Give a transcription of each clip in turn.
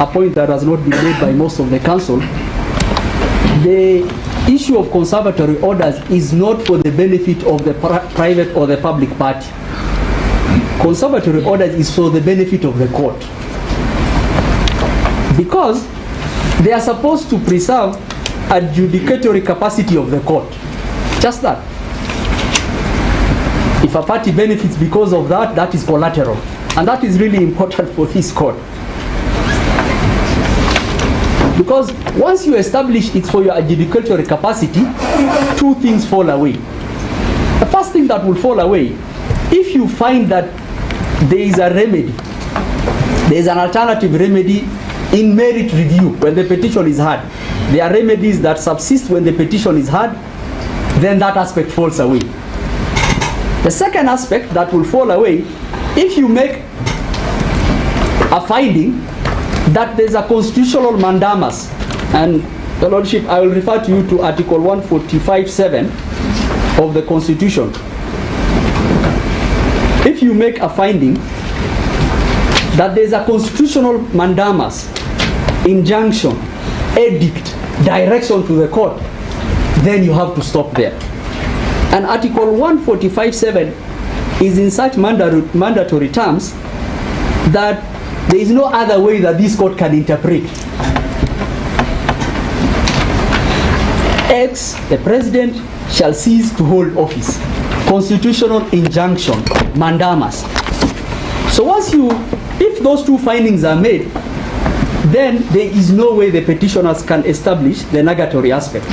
a point that has not been made by most of the council. The issue of conservatory orders is not for the benefit of the private or the public party. Conservatory orders is for the benefit of the court, because they are supposed to preserve adjudicatory capacity of the court. Just that. If a party benefits because of that, that is collateral. And that is really important for this court. Because once you establish it's for your adjudicatory capacity, two things fall away. The first thing that will fall away, if you find that there is a remedy, there is an alternative remedy in merit review when the petition is heard, there are remedies that subsist when the petition is heard, then that aspect falls away. The second aspect that will fall away, if you make a finding that there's a constitutional mandamus, and the Lordship, I will refer to you to Article 145(7) of the Constitution. If you make a finding that there's a constitutional mandamus, injunction, edict, direction to the court, then you have to stop there. And Article 145(7) is in such mandatory terms that there is no other way that this court can interpret. X, the president shall cease to hold office. Constitutional injunction, mandamus. So once if those two findings are made, then there is no way the petitioners can establish the negatory aspect.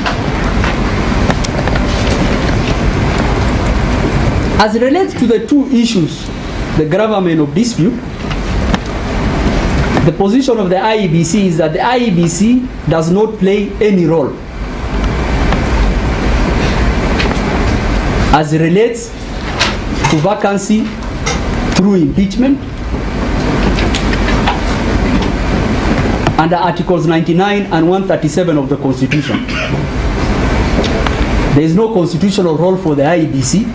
As it relates to the two issues, the gravamen of dispute, the position of the IEBC is that the IEBC does not play any role as it relates to vacancy through impeachment under Articles 99 and 137 of the Constitution. There is no constitutional role for the IEBC.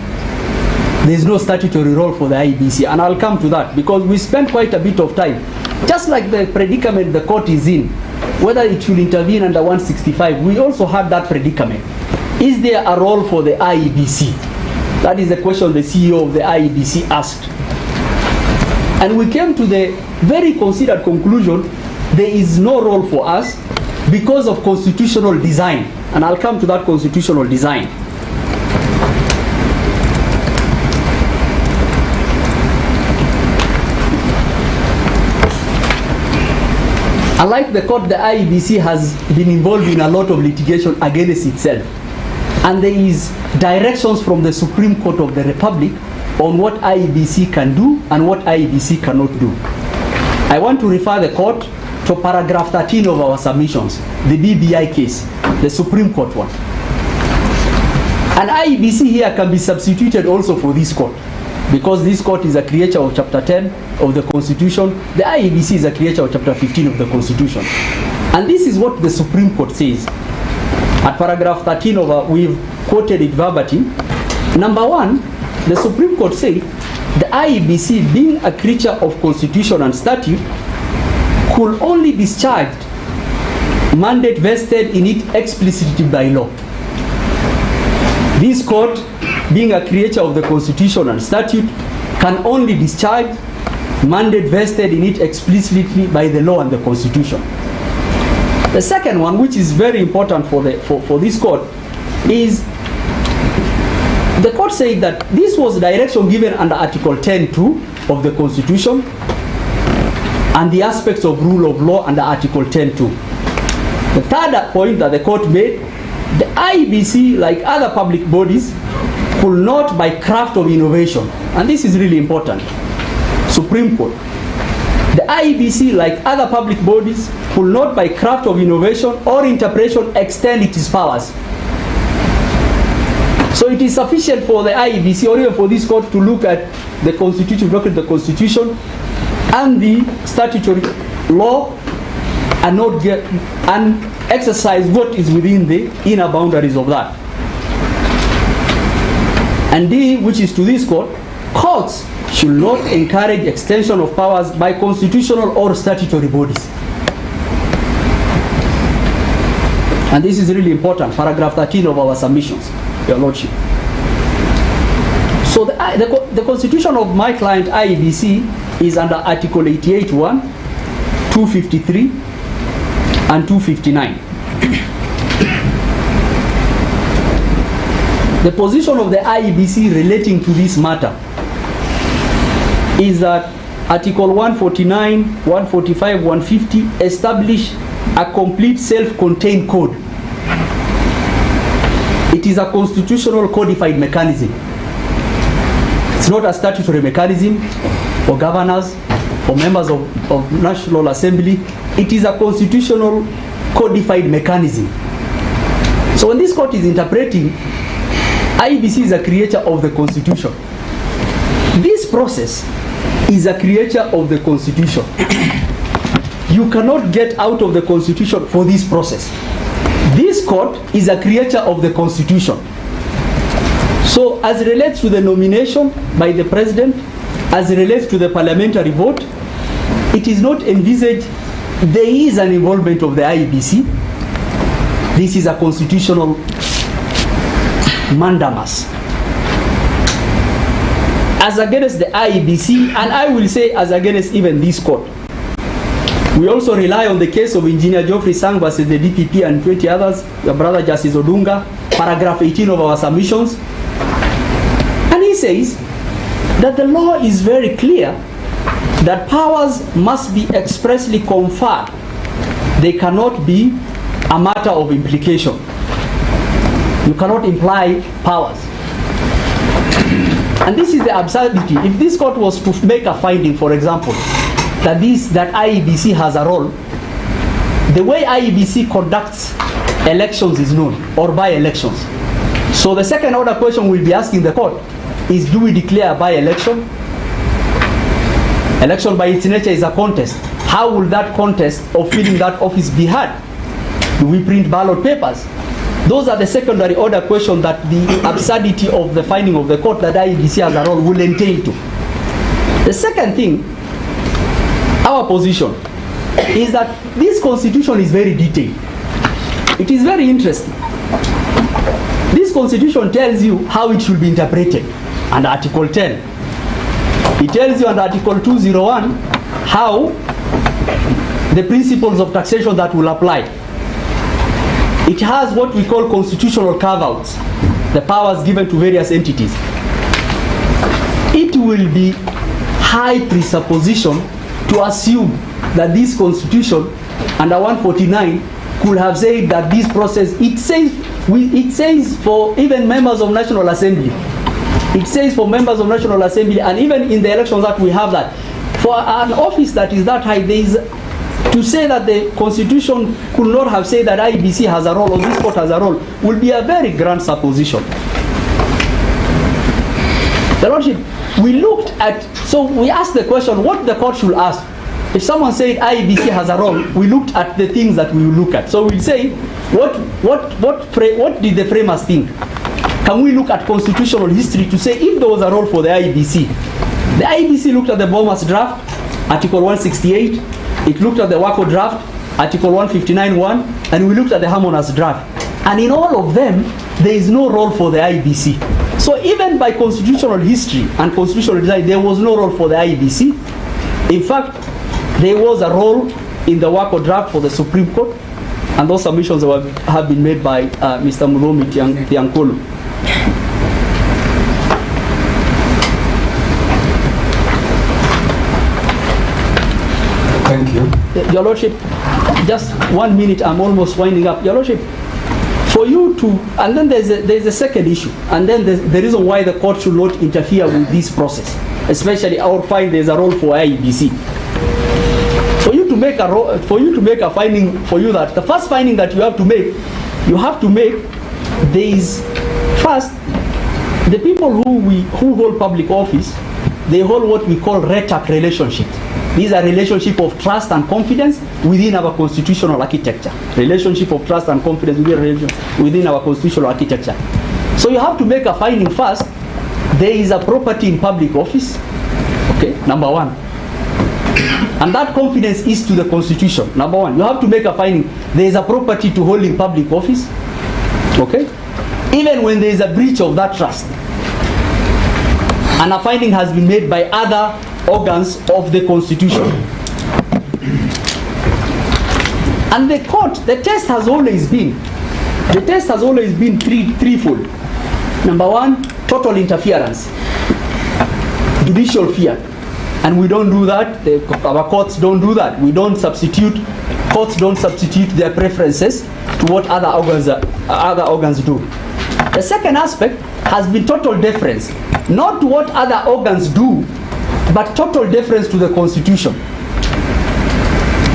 There is no statutory role for the IEBC, and I'll come to that because we spent quite a bit of time. Just like the predicament the court is in, whether it should intervene under 165, we also had that predicament. Is there a role for the IEBC? That is the question the CEO of the IEBC asked. And we came to the very considered conclusion, there is no role for us because of constitutional design. And I'll come to that constitutional design. Unlike the court, the IEBC has been involved in a lot of litigation against itself. And there is directions from the Supreme Court of the Republic on what IEBC can do and what IEBC cannot do. I want to refer the court to paragraph 13 of our submissions, the BBI case, the Supreme Court one. And IEBC here can be substituted also for this court, because this court is a creature of Chapter 10 of the Constitution. The IEBC is a creature of Chapter 15 of the Constitution. And this is what the Supreme Court says. At paragraph 13 of we've quoted it verbatim. Number one, the Supreme Court said the IEBC, being a creature of Constitution and statute, could only discharge mandate vested in it explicitly by law. This court, being a creature of the Constitution and statute, can only discharge mandate vested in it explicitly by the law and the Constitution. The second one, which is very important for this court, is the court said that this was direction given under Article 10(2) of the Constitution and the aspects of rule of law under Article 10(2). The third point that the court made, the IEBC, like other public bodies, could not by craft of innovation, and this is really important. Supreme Court. The IEBC, like other public bodies, could not by craft of innovation or interpretation extend its powers. So it is sufficient for the IEBC or even for this court to look at the Constitution, look at the Constitution and the statutory law and not get and exercise what is within the inner boundaries of that. And D, which is to this court, courts should not encourage extension of powers by constitutional or statutory bodies. And this is really important, paragraph 13 of our submissions, Your Lordship. So the constitution of my client IEBC is under Article 88(1), 253, and 259. The position of the IEBC relating to this matter is that Article 149, 145, 150 establish a complete self-contained code. It is a constitutional codified mechanism. It's not a statutory mechanism for governors, for members of National Assembly. It is a constitutional codified mechanism. So when this court is interpreting, IEBC is a creature of the Constitution. This process is a creature of the Constitution. You cannot get out of the Constitution for this process. This court is a creature of the Constitution. So as it relates to the nomination by the President, as it relates to the parliamentary vote, it is not envisaged there is an involvement of the IEBC. This is a constitutional mandamus as against the IEBC, and I will say as against even this court. We also rely on the case of Engineer Geoffrey Sang versus the DPP and 20 others, your brother Justice Odunga, paragraph 18 of our submissions. And he says that the law is very clear that powers must be expressly conferred. They cannot be a matter of implication. You cannot imply powers. And this is the absurdity. If this court was to make a finding, for example, that IEBC has a role, the way IEBC conducts elections is known, or by-elections. So the second order question we'll be asking the court is, do we declare a by-election? Election by its nature is a contest. How will that contest of filling that office be had? Do we print ballot papers? Those are the secondary order questions that the absurdity of the finding of the court that IEBC has a role will entail to. The second thing, our position, is that this constitution is very detailed. It is very interesting. This constitution tells you how it should be interpreted under Article 10. It tells you under Article 201 how the principles of taxation that will apply. It has what we call constitutional carve-outs, the powers given to various entities. It will be high presupposition to assume that this constitution under 149 could have said that this process, it says for even members of National Assembly, it says for members of National Assembly, and even in the elections that we have, that for an office that is that high, there is, to say that the constitution could not have said that IEBC has a role or this court has a role will be a very grand supposition. The Lordship, we looked at, so we asked the question what the court should ask. If someone said IEBC has a role, we looked at the things that we will look at. So we'll say, what did the framers think? Can we look at constitutional history to say if there was a role for the IEBC? The IEBC looked at the Bomas draft, Article 168. It looked at the WACO draft, Article 159(1), and we looked at the Harmonas draft. And in all of them, there is no role for the IEBC. So even by constitutional history and constitutional design, there was no role for the IEBC. In fact, there was a role in the WACO draft for the Supreme Court, and those submissions have been made by Mr. Muromi Tiankulu. Thank you. Your Lordship, just 1 minute, I'm almost winding up. Your Lordship, for you to, and then there's a second issue, and then the reason why the court should not interfere with this process, especially I would find there's a role for IEBC. For you to make a finding, for you that the first finding that you have to make, there is first, the people who hold public office, they hold what we call RETAC relationships. These are relationships of trust and confidence within our constitutional architecture. Relationship of trust and confidence within our constitutional architecture. So you have to make a finding first. There is a property in public office. Okay, number one. And that confidence is to the Constitution. Number one, you have to make a finding. There is a property to hold in public office. Okay? Even when there is a breach of that trust, and a finding has been made by other organs of the Constitution. And the court, the test has always been threefold. Number one, total interference, judicial fear. And we don't do that. Our courts don't do that. Courts don't substitute their preferences to what other organs do. The second aspect has been total deference, not to what other organs do, but total deference to the Constitution.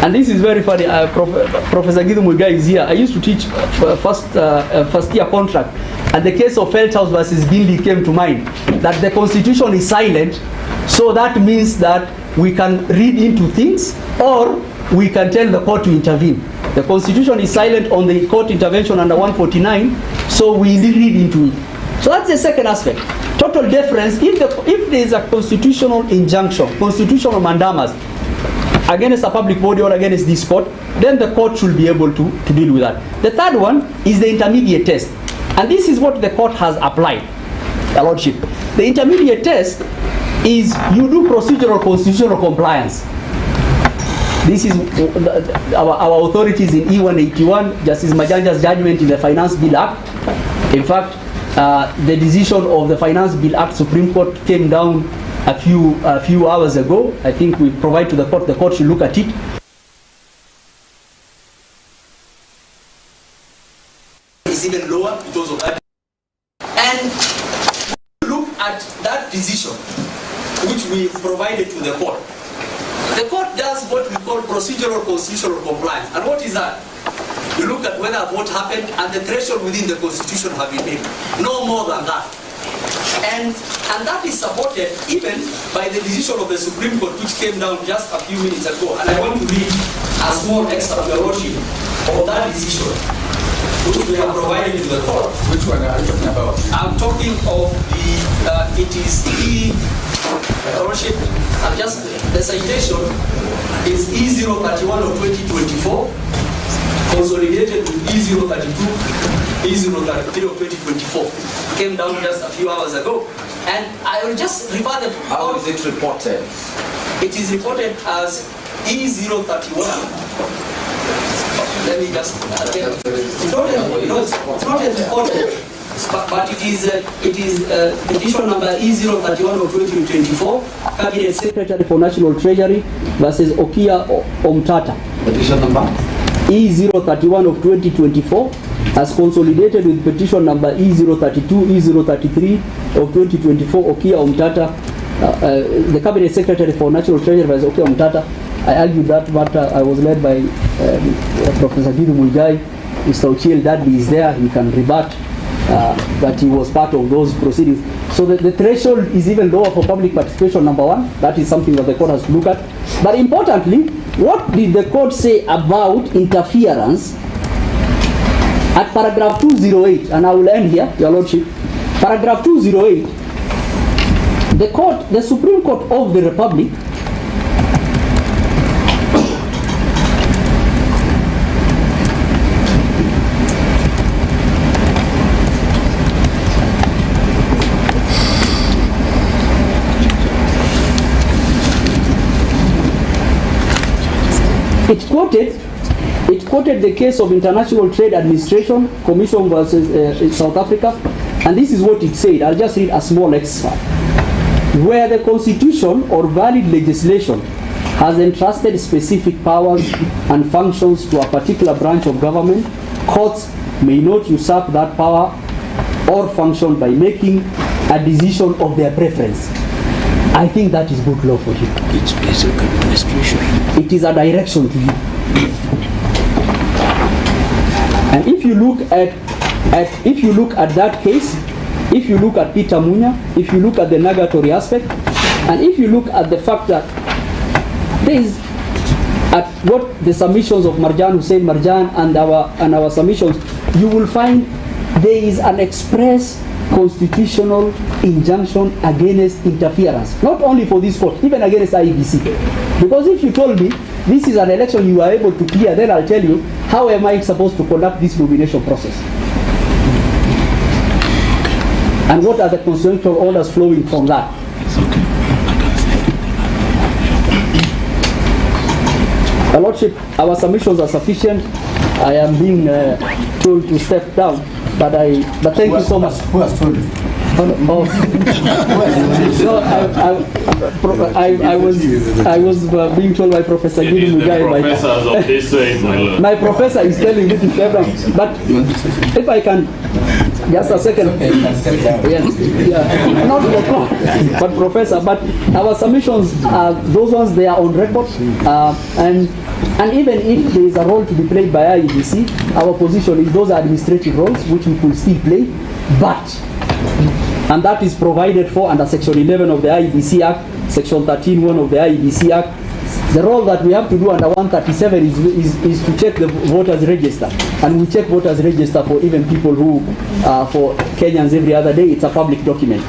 And this is very funny. Professor Gachagua'S is here. I used to teach first year contract, and the case of Feldhaus versus Binley came to mind. That the Constitution is silent, so that means that we can read into things, or we can tell the court to intervene. The Constitution is silent on the court intervention under 149, so we read into it. So that's the second aspect. Total deference. If there is a constitutional injunction, constitutional mandamus against a public body or against this court, then the court should be able to deal with that. The third one is the intermediate test. And this is what the court has applied, Your Lordship. The intermediate test is you do procedural constitutional compliance. This is our authorities in E181, Justice Majanja's judgment in the Finance Bill Act. In fact, the decision of the Finance Bill Act Supreme Court came down a few hours ago. I think we provide to the court should look at it. It's even lower because of that. And look at that decision which we provided to the court. The court does what we call procedural constitutional compliance. And what is that? You look at whether what happened and the threshold within the Constitution have been made. No more than that. And that is supported even by the decision of the Supreme Court, which came down just a few minutes ago. And I want to read a small excerpt, Your Lordship, of that decision, which we have provided to the court. Which one are you talking about? I'm talking of it is Your Lordship, just the citation is E031 of 2024, consolidated with E032, E033 of 2024. Came down just a few hours ago. And I will just refer them. How is it reported? It is reported as E031. Let me just it's not yet reported, but it is petition number E031 of 2024, Cabinet Secretary for National Treasury versus Okia Omtata. Petition number E031 of 2024, as consolidated with petition number E032, E033 of 2024, Okia Omtata, the Cabinet Secretary for National Treasury versus Okia Omtata. I argued that matter. I was led by Professor Gachagua'S. Mr. Ochiel Dadby is there. He can rebut that he was part of those proceedings. So the threshold is even lower for public participation, number one. That is something that the court has to look at. But importantly, what did the court say about interference at paragraph 208? And I will end here, Your Lordship. Paragraph 208, the Supreme Court of the Republic It quoted the case of International Trade Administration Commission versus South Africa, and this is what it said. I'll just read a small excerpt. Where the Constitution or valid legislation has entrusted specific powers and functions to a particular branch of government, courts may not usurp that power or function by making a decision of their preference. I think that is good law for you. It's basic administration. It is a direction to you. And if you look at that case, if you look at Peter Munya, if you look at the nugatory aspect, and if you look at the fact that there is at what the submissions of Hussein Marjan and our submissions, you will find there is an express constitutional injunction against interference, not only for this court, even against IEBC. Because if you told me this is an election you are able to clear, then I'll tell you, how am I supposed to conduct this nomination process? And what are the constitutional orders flowing from that? Your Lordship, our submissions are sufficient. I am being told to step down, but thank you so much. Who has told you? No, I was being told by Professor Gidi Mugai. Professors of this way, my lord. My professor is telling me to step down. But if I can, just a second. Yeah, not the clock, but professor. But our submissions are those ones. They are on record, and even if there is a role to be played by IEBC, our position is those are administrative roles which we could still play, and that is provided for under Section 11 of the IEBC Act, Section 13(1) of the IEBC Act. The role that we have to do under 137 is to check the voters register, and we check voters register for even people who, for Kenyans every other day. It's a public document.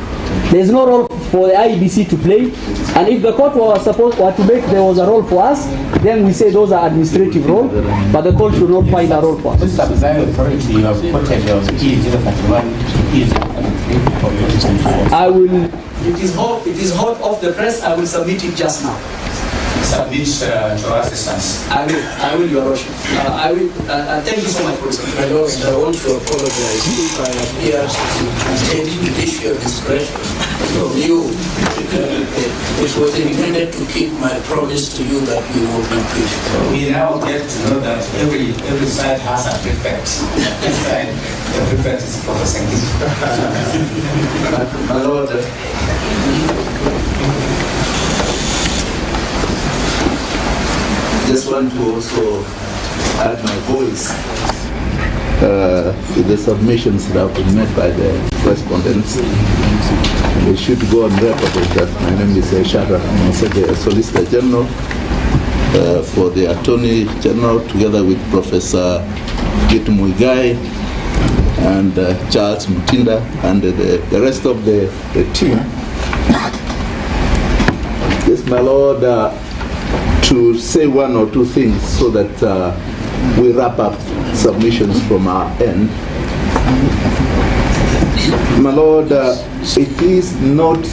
There is no role for the IEBC to play, and if the court were to make there was a role for us, then we say those are administrative roles, but the court should not find a role for us. This subsidiary authority you have quoted your E031 I will. It is hot off the press. I will submit it just now. Submit to our assistance. I will, Your Worship. I will. Thank you so much for this. My Lord, I want to apologize if I appear to take judicial discretion from you. It was intended to keep my promise to you that we will be brief. We now get to know that every side has a prefect. This side, the prefect is Professor Gidi. My Lord, just want to also add my voice to the submissions that have been made by the respondents. We should go on record with that. My name is Shara. I'm the Solicitor General for the Attorney General, together with Professor Gitu Muigai and Charles Mutinda and the rest of the team. Yes, my Lord, to say one or two things so that we wrap up submissions from our end. My Lord, it is not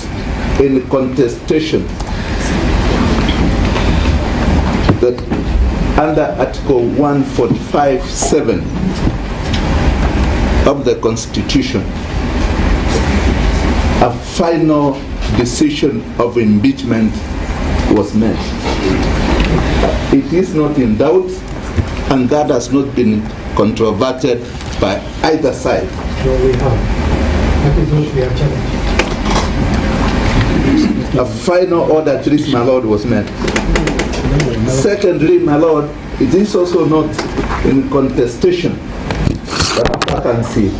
in contestation that under Article 145(7) of the Constitution, a final decision of impeachment was made. It is not in doubt, and that has not been controverted by either side. No, we have. That is what we have challenged. A final order to this, my Lord, was made. Secondly, my Lord, it is also not in contestation that a vacancy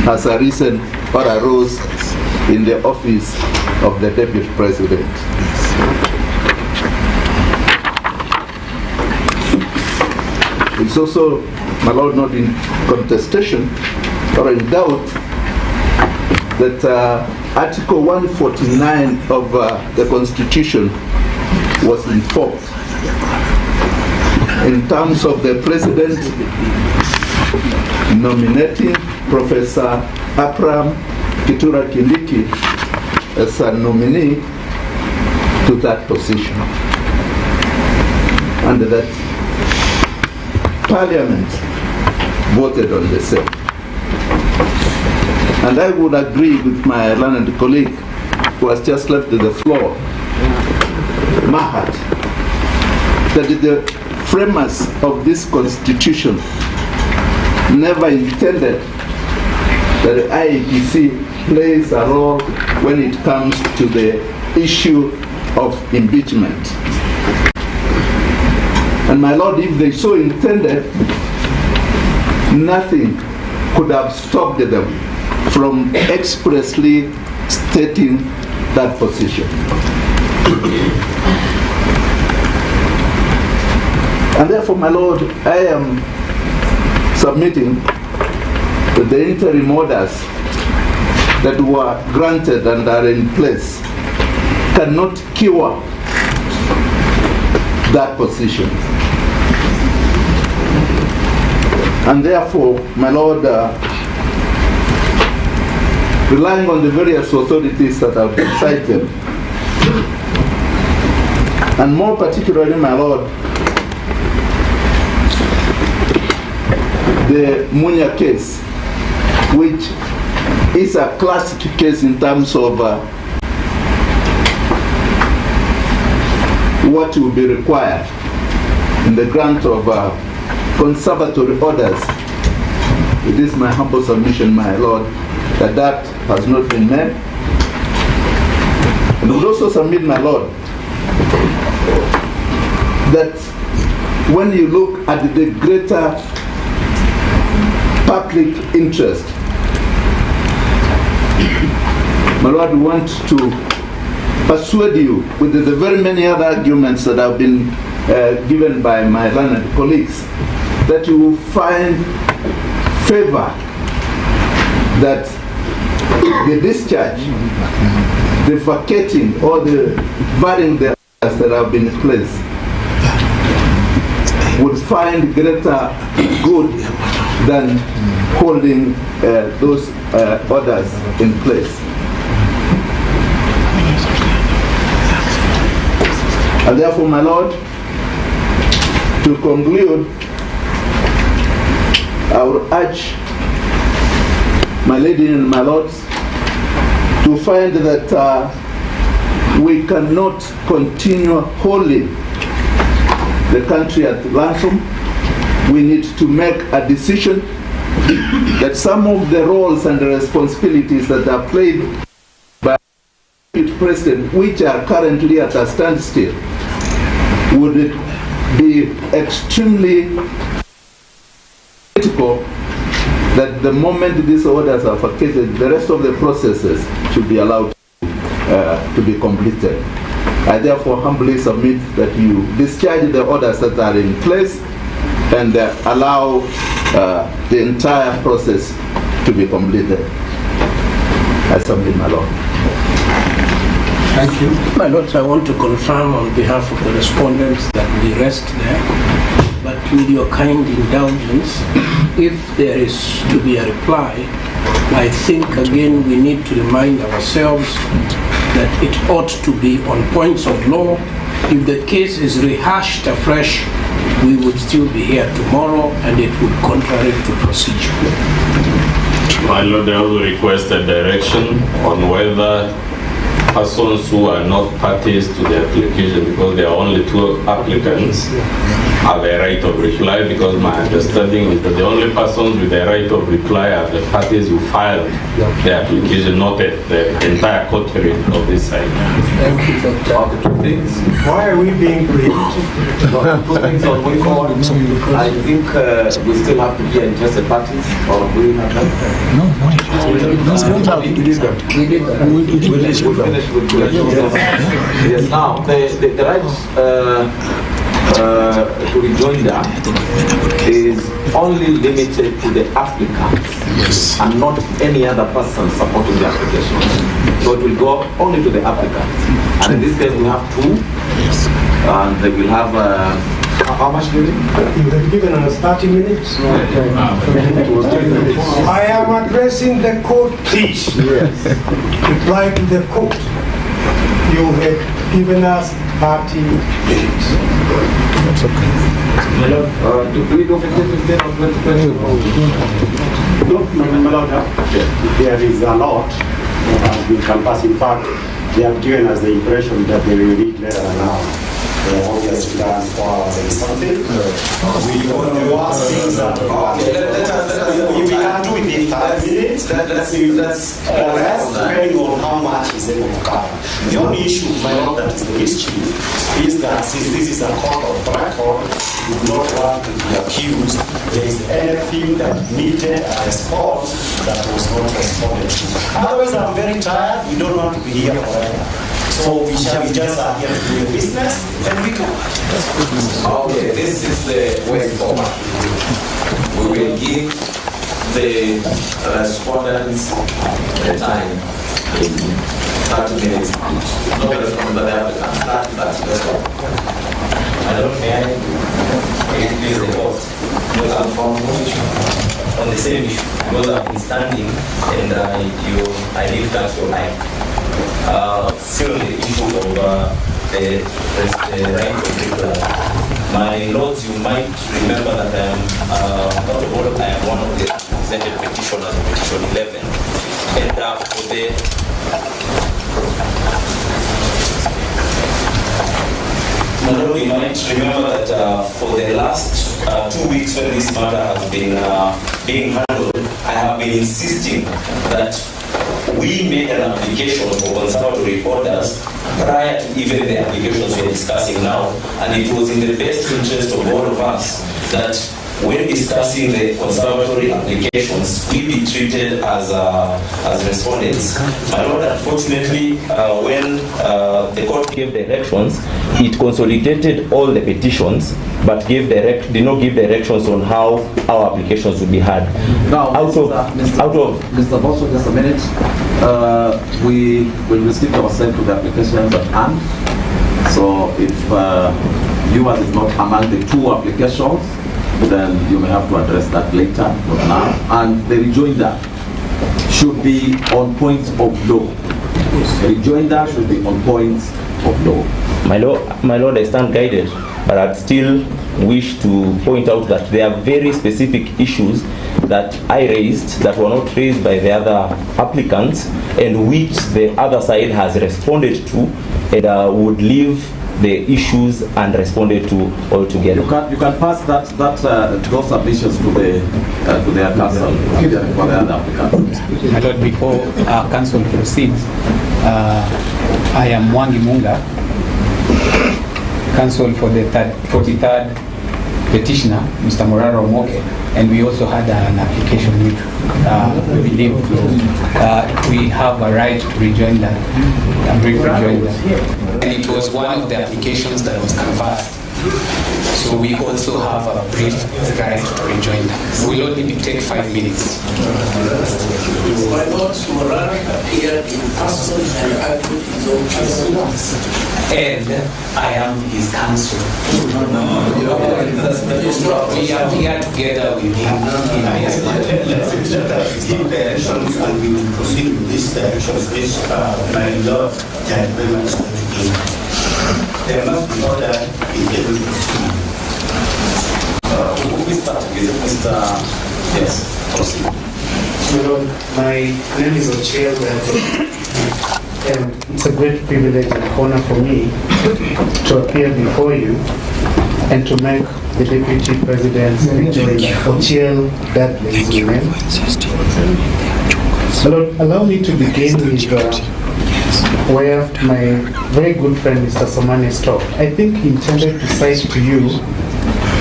has arisen or arose in the office of the Deputy President. It's also, my Lord, not in contestation or in doubt that Article 149 of the Constitution was invoked in terms of the President nominating Professor Abraham Kithure Kindiki as a nominee to that position, and that Parliament voted on the same. And I would agree with my learned colleague who has just left the floor, Mahat, that the framers of this Constitution never intended that the IEBC plays a role when it comes to the issue of impeachment. And my Lord, if they so intended, nothing could have stopped them from expressly stating that position. And therefore, my Lord, I am submitting the interim orders that were granted and are in place cannot cure that position. And therefore, my Lord, relying on the various authorities that have been cited, and more particularly, my Lord, the Munya case, which is a classic case in terms of what will be required in the grant of conservatory orders. It is my humble submission, my Lord, that that has not been met. And I would also submit, my Lord, that when you look at the greater public interest, my Lord, we want to persuade you with the very many other arguments that have been given by my learned colleagues, that you will find favor that the discharge, the vacating, or the varying the orders that have been in place would find greater good than holding those orders in place. And therefore, my Lord, to conclude, I would urge my lady and my lords to find that we cannot continue holding the country at ransom. We need to make a decision that some of the roles and the responsibilities that are played by the President, which are currently at a standstill, would be extremely critical that the moment these orders are vacated, the rest of the processes should be allowed to be completed. I therefore humbly submit that you discharge the orders that are in place and allow the entire process to be completed. I submit, my Lord. Thank you. My Lord, I want to confirm on behalf of the respondents that we rest there, but with your kind indulgence, if there is to be a reply, I think again we need to remind ourselves that it ought to be on points of law. If the case is rehashed afresh, we would still be here tomorrow and it would contrary to procedure. My Lord, I also request a direction on whether persons who are not parties to the application, because there are only 2 applicants, have a right of reply, because my understanding is that the only persons with the right of reply are the parties who filed the application, not the entire coterie of this side. Thank you, Dr. Two things. Why are we being preempted? Two things on way forward. I think we still have to be interested parties, or we have that. We did that. We'll finish with yes. Now, the right to rejoinder is only limited to the applicants and not any other person supporting the application. So it will go only to the applicants. And in this case, we have 2, and they will have how much do you have given us 30 minutes. I am addressing the court, please. Yes. Reply to the court. You have given us 30 minutes. That's okay. Do we go 15 or 20? No, there is a lot that we can pass. In fact, they have given us the impression that they will read later now. Obviously, that's something. We want things that we can do within 5 minutes. Let's depending on how much is able to cover. The only issue, my Lord, that is the issue is that since this is a court of record, we do not want to be accused there is anything that needed a response that was not responded to. Otherwise, I'm very tired. We don't want to be here forever. So we just are here to do the business and we go. Okay, this is the way forward. We will give the respondents the time in 30 minutes. Not the respondent, but the applicant. That's I don't care. Please the court. Because I'm from on the same issue. Because I've been standing and I did catch your eye. Still on the issue of the right of people. My lords, you might remember that I am one of the presented petitioners in petition 11. And for the you might remember that for the last 2 weeks when this matter has been being handled, I have been insisting that we made an application for conservatory orders prior to even the applications we are discussing now, and it was in the best interest of all of us that when discussing the conservatory applications, we be treated as respondents. My lord, unfortunately, when the court gave directions, it consolidated all the petitions, but did not give directions on how our applications would be had. Now, Mr. Bosso, just a minute. We will restrict ourselves to the applications at hand. So if yours is not among the 2 applications, then you may have to address that later, not now. And the rejoinder should be on points of law. The rejoinder should be on points of law. My lord, I stand guided, but I'd still wish to point out that there are very specific issues that I raised that were not raised by the other applicants, and which the other side has responded to, and would leave the issues unresponded to altogether. You can pass those submissions to their counsel for the other applicants. My lord, before our counsel proceeds, I am Mwangaza, counsel for the 43rd petitioner, Mr. Moraro Moke, and we also had an application which we believe we have a right to rejoinder, a brief rejoinder. And it was one of the applications that was canvassed. So we also have a brief right to rejoinder. We'll only take 5 minutes. My lord Moraro appeared in person and argued his own case. And I am his counsel. We are here together with him. Let's give directions and we will proceed with these directions which my lord had very much again. There must be order in every proceeding. we start with Mr. Yes, proceed. My lord, my name is Gachagua'S and it's a great privilege and honor for me to appear before you and to make the Deputy President's rejoinder, Gachagua'S Impeachment. My lord, allow me to begin with where my very good friend Mr. Somane stopped. I think he intended to cite to you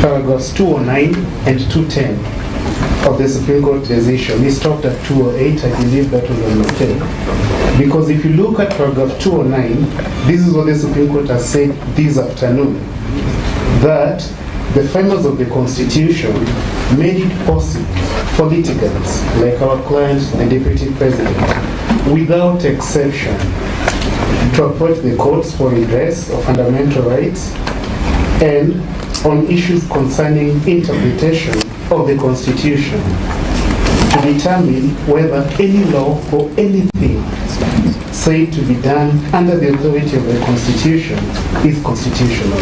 paragraphs 209 and 210 of the Supreme Court decision. He stopped at 208. I believe that was a mistake. Because if you look at paragraph 209, this is what the Supreme Court has said this afternoon, that the framers of the Constitution made it possible for litigants, like our client, the Deputy President, without exception, to approach the courts for redress of fundamental rights and on issues concerning interpretation of the Constitution to determine whether any law or anything said to be done under the authority of the Constitution is constitutional.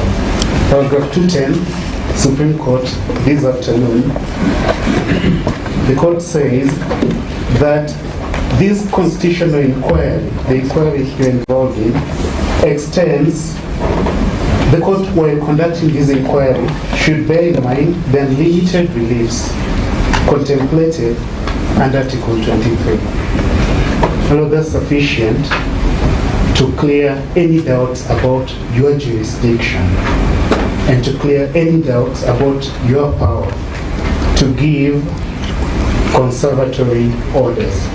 Paragraph 210, Supreme Court, this afternoon, the court says that this constitutional inquiry, the inquiry you're involved in, extends, the court while conducting this inquiry should bear in mind the unlimited reliefs contemplated under Article 23. Now that's sufficient to clear any doubts about your jurisdiction and to clear any doubts about your power to give conservatory orders.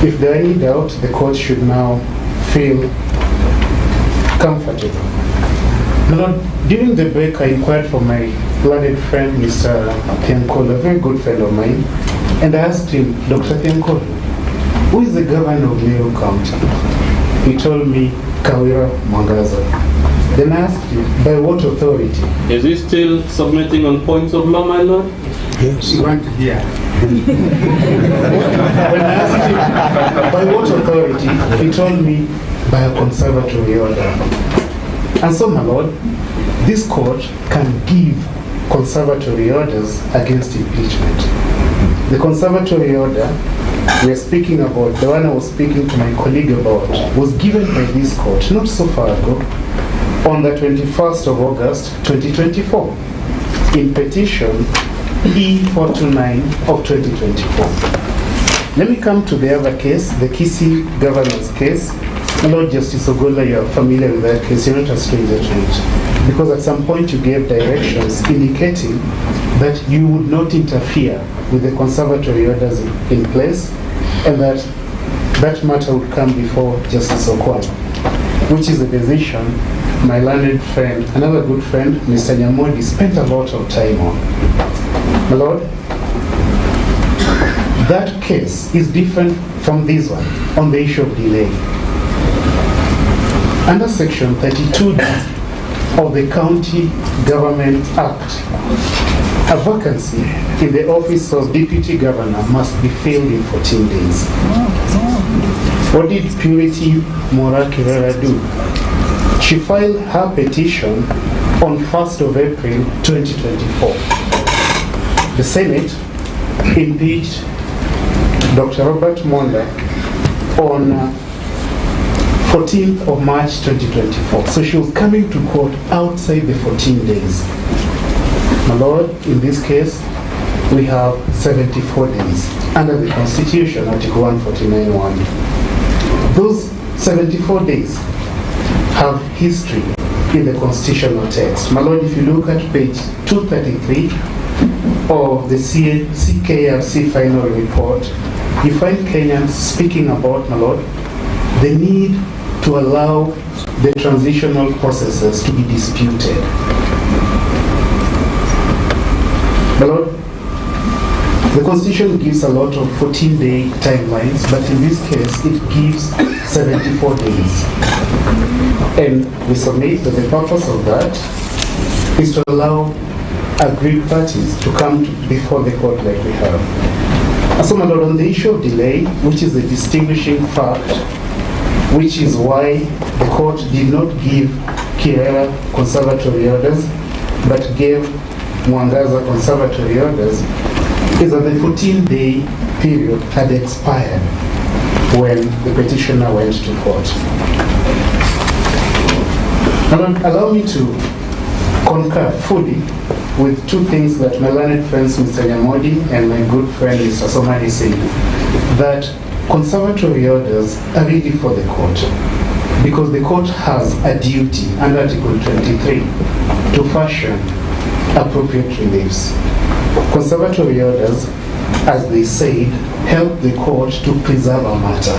If there are any doubt, the court should now feel comfortable My Lord, during the break, I inquired for my learned friend, Mr. Tiankolo, a very good friend of mine, and I asked him, Dr. Tiankolo, who is the governor of Meru County? He told me, Kawira Mwangaza. Then I asked him, by what authority? Is he still submitting on points of law, my lord? Yes. You want to hear? When I asked him, by what authority? He told me, by a conservatory order. And so, my lord, this court can give conservatory orders against impeachment. The conservatory order we are speaking about, the one I was speaking to my colleague about, was given by this court not so far ago, on the 21st of August 2024, in petition E429 of 2024. Let me come to the other case, the Kisii governor's case. Lord Justice Ogola, you are familiar with that case, you're not a stranger to it. Because at some point you gave directions indicating that you would not interfere with the conservatory orders in place, and that that matter would come before Justice Okwan, which is a decision my learned friend, another good friend, Mr. Nyamodi, spent a lot of time on. My Lord, that case is different from this one on the issue of delay. Under Section 32 of the County Government Act, a vacancy in the office of Deputy Governor must be filled in 14 days. What did Purity Morakirera do? She filed her petition on 1st of April 2024. The Senate impeached Dr. Robert Monda on 14th of March 2024. So she was coming to court outside the 14 days. My Lord, in this case, we have 74 days under the Constitution, Article 149(1). Those 74 days have history in the constitutional text. My Lord, if you look at page 233 of the CKRC final report, you find Kenyans speaking about, my Lord, the need to allow the transitional processes to be disputed. My Lord, the Constitution gives a lot of 14-day timelines, but in this case, it gives 74 days. And we submit that the purpose of that is to allow aggrieved parties to come before the court like we have. And so, my Lord, on the issue of delay, which is a distinguishing fact, which is why the court did not give Kirera conservatory orders, but gave Mwangaza conservatory orders, is that the 14-day period had expired when the petitioner went to court. Now, allow me to concur fully with two things that my learned friends, Mr. Nyamodi and my good friend, Mr. Somani, said, that conservatory orders are really for the court, because the court has a duty under Article 23 to fashion appropriate reliefs. Conservatory orders, as they said, help the court to preserve a matter.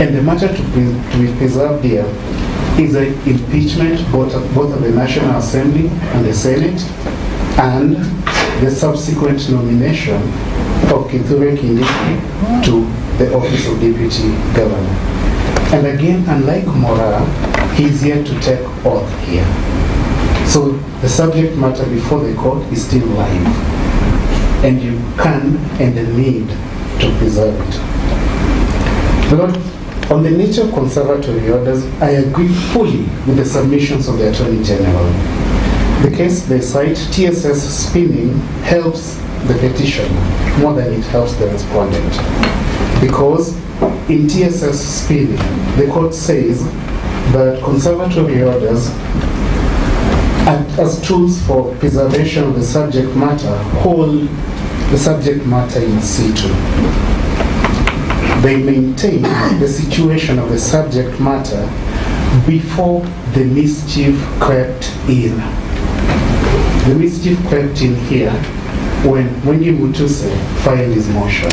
And the matter to be preserved here is an impeachment both of the National Assembly and the Senate, and the subsequent nomination of Kithure Kindiki to the office of Deputy Governor. And again, unlike Mora, he is yet to take oath here. So the subject matter before the court is still live, and you can and need to preserve it. Lord, on the nature of conservatory orders, I agree fully with the submissions of the Attorney General. The case they cite, TSS spinning, helps the petitioner more than it helps the respondent. Because in TSS spinning, the court says that conservatory orders act as tools for preservation of the subject matter, hold the subject matter in situ. They maintain the situation of the subject matter before the mischief crept in. The mischief crept in here when Mwengi Mutuse filed his motion.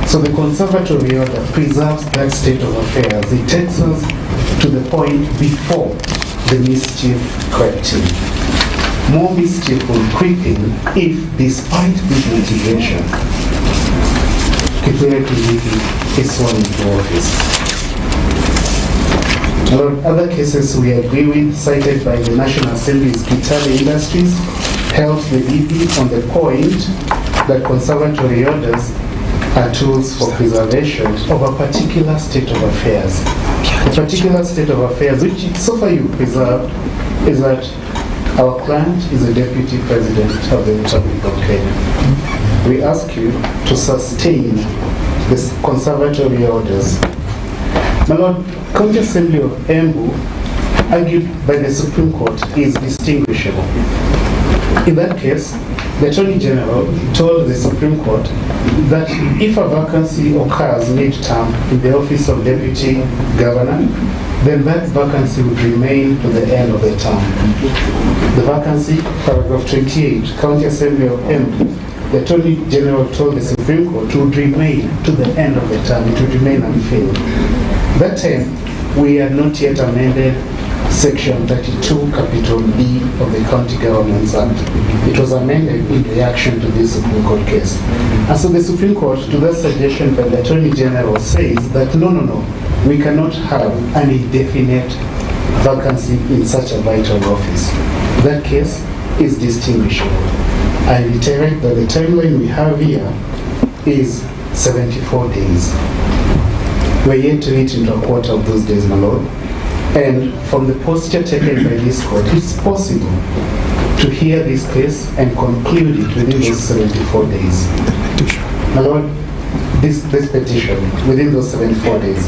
So the conservatory order preserves that state of affairs. It takes us to the point before the mischief crept in. More mischief will creep in if, despite this litigation, Kithure Kindiki is sworn into office. Other cases we agree with, cited by the National Assembly's Kitale Industries, held the DP on the point that conservatory orders are tools for preservation of a particular state of affairs. The particular state of affairs, which so far you preserved, is that our client is a deputy president of the Republic of Kenya. We ask you to sustain this conservatory orders. My Lord, County Assembly of Embu, argued by the Supreme Court, is distinguishable. In that case, the Attorney General told the Supreme Court that if a vacancy occurs mid-term in the office of Deputy Governor, then that vacancy would remain to the end of the term. The vacancy, paragraph 28, County Assembly of Embu, the Attorney General told the Supreme Court would remain to the end of the term, it would remain unfilled. That time, we had not yet amended Section 32, Capital B of the County Governments Act. It was amended in reaction to this Supreme Court case. And so the Supreme Court, to that suggestion by the Attorney General, says that no, we cannot have an indefinite vacancy in such a vital office. That case is distinguishable. I reiterate that the timeline we have here is 74 days. We're yet to eat into a quarter of those days, my Lord. And from the posture taken by this court, it's possible to hear this case and conclude it within those 74 days. My Lord, this petition, within those 74 days,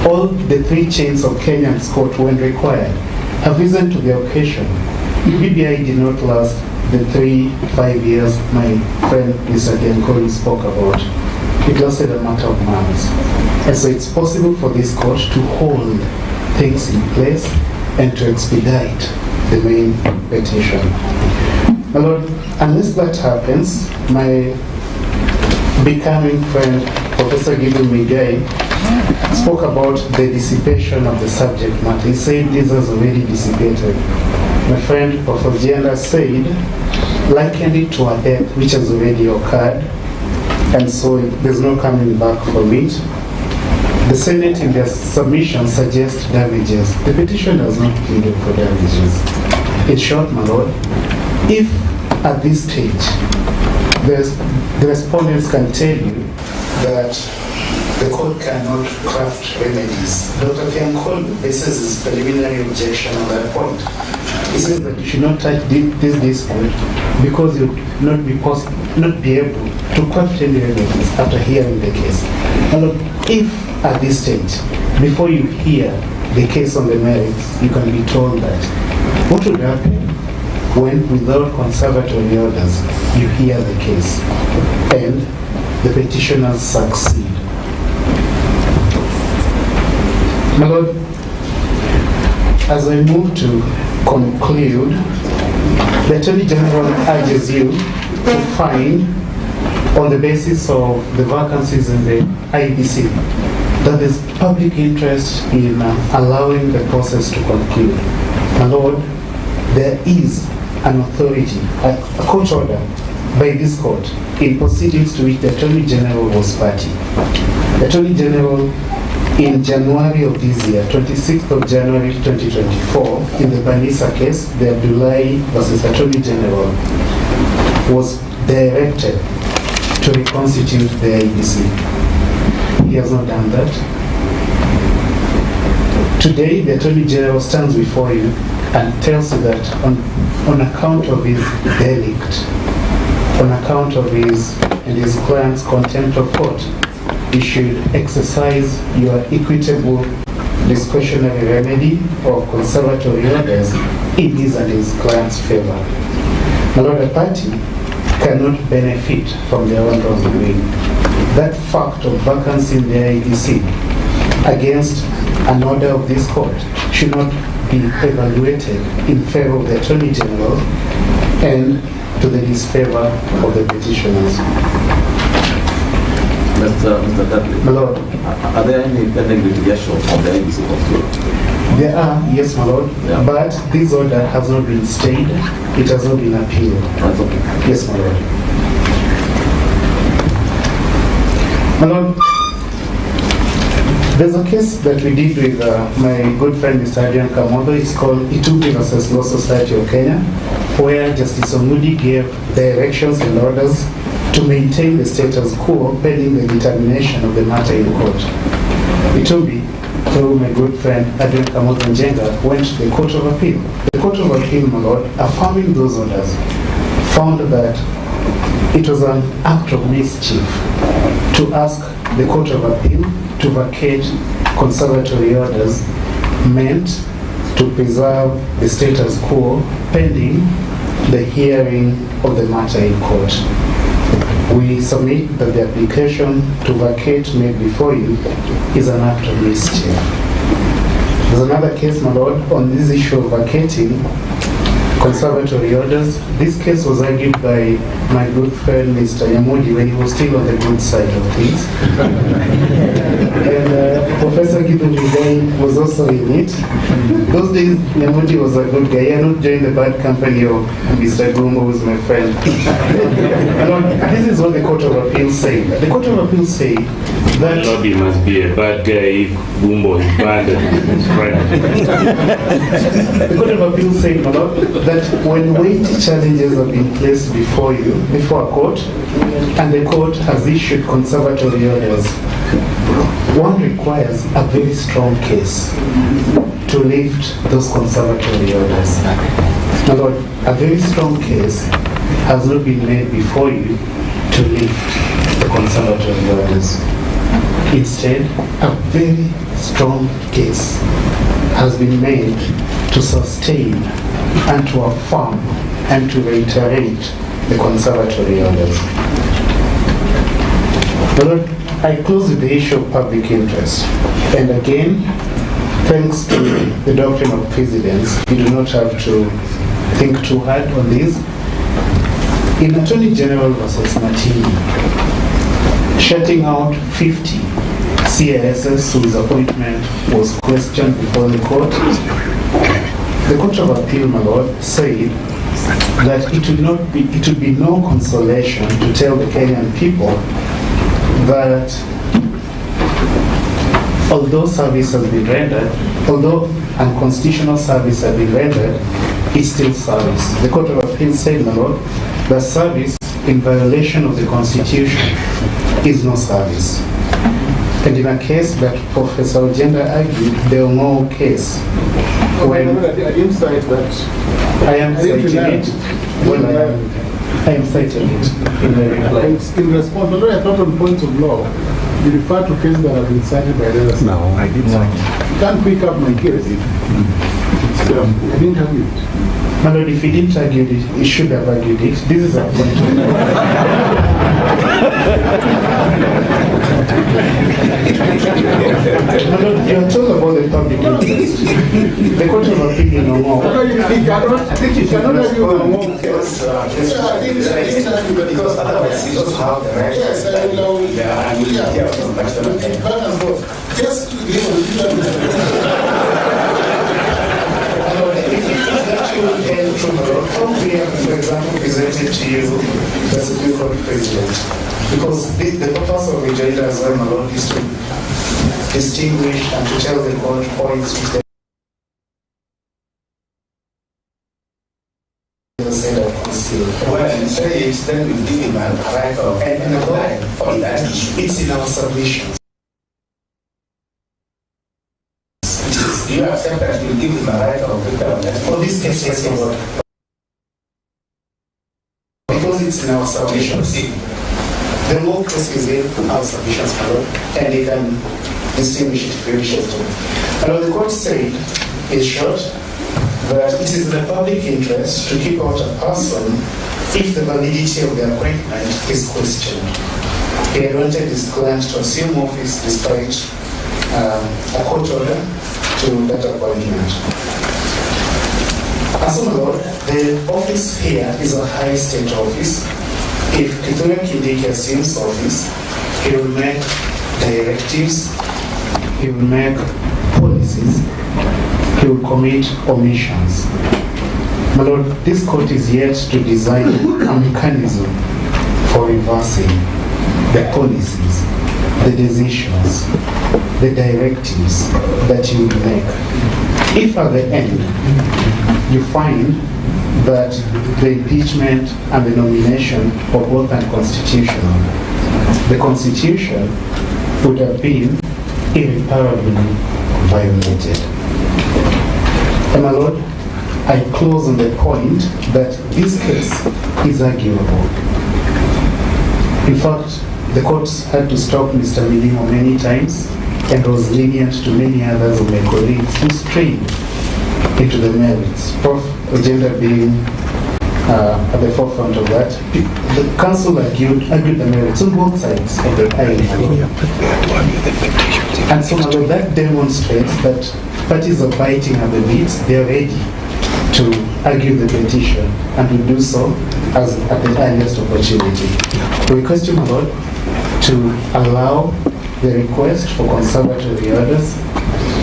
all the three chains of Kenyan's court, when required, have risen to the occasion. BBI did not last the 3-5 years my friend Mr. Diankoli spoke about. It lasted a matter of months. And so it's possible for this court to hold things in place and to expedite the main petition. My Lord, unless that happens, my becoming friend, Professor Gideon Migai, spoke about the dissipation of the subject matter. He said this has already dissipated. My friend, Professor Gianda, said, likened it to a death which has already occurred, and so there's no coming back from it. The Senate in their submission suggests damages. The petition does not plead for damages. In short, my Lord, if at this stage the respondents can tell you that the court cannot craft remedies, Dr. Kiankol bases his preliminary objection on that point. He says that you should not touch this dispute because you would not be able to craft any remedies after hearing the case. And if at this stage, before you hear the case on the merits, you can be told that what would happen when, without conservatory orders, you hear the case and the petitioners succeed. My Lord, as I move to conclude, the Attorney General urges you to find, on the basis of the vacancies in the IBC, that there's public interest in allowing the process to conclude. My Lord, there is an authority, a court order by this court in proceedings to which the Attorney General was party. The Attorney General, in January of this year, 26th of January 2024, in the Banisa case, the Abdullahi versus Attorney General, was directed to reconstitute the IBC. He has not done that. Today, the Attorney General stands before you and tells you that on account of his delict, on account of his and his client's contempt of court, you should exercise your equitable discretionary remedy of conservatory orders in his and his client's favor. My Lord, a party cannot benefit from their own wrongdoing. That fact of vacancy in the IDC against an order of this court should not be evaluated in favor of the Attorney General and to the disfavor of the petitioners. Mr. Dudley, my Lord, are there any pending litigation on the IBC constitution? There are, yes, my lord, but this order has not been stayed, it has not been appealed. That's okay. Yes, my lord. My lord, there's a case that we did with my good friend Mr. Adrian Kamondo. It's called Itubi versus Law Society of Kenya, where Justice Omudi gave directions and orders to maintain the status quo pending the determination of the matter in court. Itubi, through my good friend Adrian Kamondo Njenga, went to the Court of Appeal. The Court of Appeal, my lord, affirming those orders, found that it was an act of mischief to ask the Court of Appeal to vacate conservatory orders meant to preserve the status quo pending the hearing of the matter in court. We submit that the application to vacate made before you is an act of mischief. There's another case, my lord, on this issue of vacating conservatory orders. This case was argued by my good friend Mr. Yamudi when he was still on the good side of things. And Professor Gideon Mugay was also in it. Those days, Yamudi was a good guy. He had not joined the bad company of Mr. Gumbo, who was my friend. This is what the Court of Appeal said. The Court of Appeal said that... Lobby must be a bad guy if Gumbo is bad and his friend. The Court of Appeal said, my lord, that when weighty challenges have been placed before you, before a court, and the court has issued conservatory orders, one requires a very strong case to lift those conservatory orders. My lord, a very strong case has not been made before you to lift the conservatory orders. Instead, a very strong case has been made to sustain and to affirm and to reiterate the conservatory orders. But I close with the issue of public interest. And again, thanks to the doctrine of precedence, you do not have to think too hard on this. In Attorney General versus Martini, shutting out 50 CISs whose appointment was questioned before the court, the Court of Appeal, my lord, said that it would be no consolation to tell the Kenyan people that although service has been rendered, although unconstitutional service has been rendered, it's still service. The Court of Appeal said, my lord, that service in violation of the Constitution is no service. And in a case that Professor Ojenda argued, the Ongo case, when I didn't cite that. I am citing it, when I am citing it in the reply. In response, although I thought on points of law, you refer to cases that have been cited by others. No, I did not. You can't pick up my case. I didn't argue it. My lord, if he didn't argue it, he should have argued it. This is a point of law. My lord, you are told about the public interest. The Court of Appeal no more. I think you cannot argue on one case. Because otherwise you don't have the right. Yes, I will. Back and forth. Just we have, for example, presented to you the Supreme Court President. Because the purpose of the agenda as well, my lord, is to distinguish and to tell the court points which they said are concealed. Well, you say it's then we give him a right of and apply on that issue. it's in our submissions. You accept that you give him a right of apply on that? For this case, yes, my lord. Because it's in our submissions. The law case is in our submissions, my lord, and they can distinguish it very shortly. And the court said, in short, that it is in the public interest to keep out a person if the validity of the appointment is questioned. He had wanted his client to assume office despite a court order to that appointment. As my lord, the office here is a high state office. If Kithure Kindiki assumes office, he will make directives, he will make policies, he will commit omissions. My Lord, this court is yet to design a mechanism for reversing the policies, the decisions, the directives that you will make. If at the end you find that the impeachment and the nomination were both unconstitutional, the Constitution would have been irreparably violated. And my Lord, I close on the point that this case is arguable. In fact, the courts had to stop Mr. Milimo many times and was lenient to many others of my colleagues who strayed into the merits. Prof. Agenda being at the forefront of that. The council argued the merits on both sides of the aisle. And so now that demonstrates that parties are biting at the bits. They are ready to argue the petition and will do so as at the earliest opportunity. We request you, my Lord, to allow the request for conservatory orders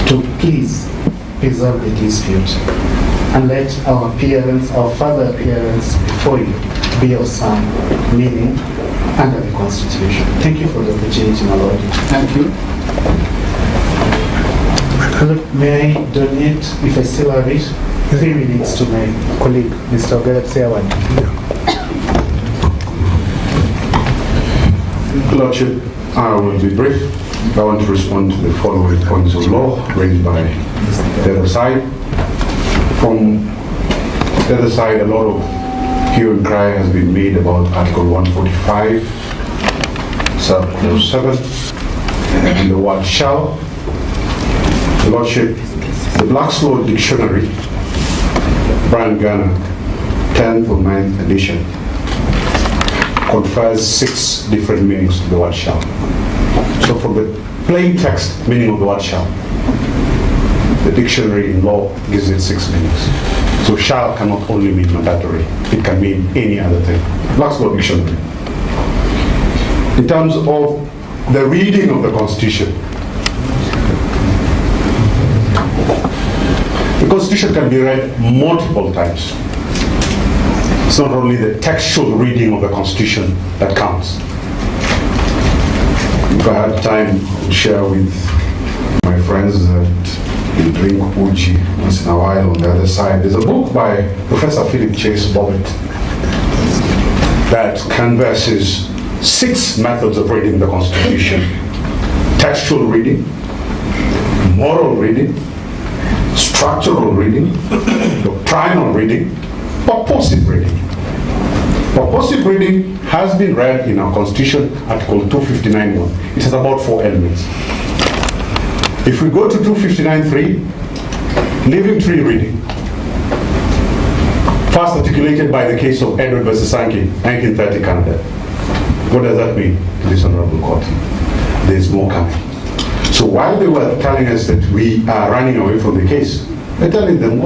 to please preserve the dispute and let our further appearance before you be of some meaning under the Constitution. Thank you for the opportunity, my Lord. Thank you. May I donate, if I still have it, 3 minutes to my colleague, Mr. Gachagua'S Impeachment. Lordship, I will be brief. I want to respond to the following points of law raised by the other side. From the other side, a lot of hue and cry has been made about Article 145, Clause 7, and the word shall. The Lordship, the Black's Law Dictionary, Brian Garner, 10th or 9th edition, confers 6 different meanings to the word shall. So from the plain text meaning of the word shall, the dictionary in law gives it 6 meanings. So shall cannot only mean mandatory, it can mean any other thing. Black's Law Dictionary. In terms of the reading of the Constitution, the Constitution can be read multiple times. It's not only the textual reading of the Constitution that counts. If I had time, I would share with my friends that we drink uji once in a while. On the other side, there's a book by Professor Philip Chase Bobbitt that canvasses 6 methods of reading the Constitution: textual reading, moral reading, structural reading, doctrinal reading, purposive reading. Purposive reading has been read in our Constitution, Article 259(1). It has about 4 elements. If we go to 259(3), living tree reading, first articulated by the case of Edward versus Sankey, 1930 Canada. What does that mean to this honorable court? There's more coming. So while they were telling us that we are running away from the case, we're telling them,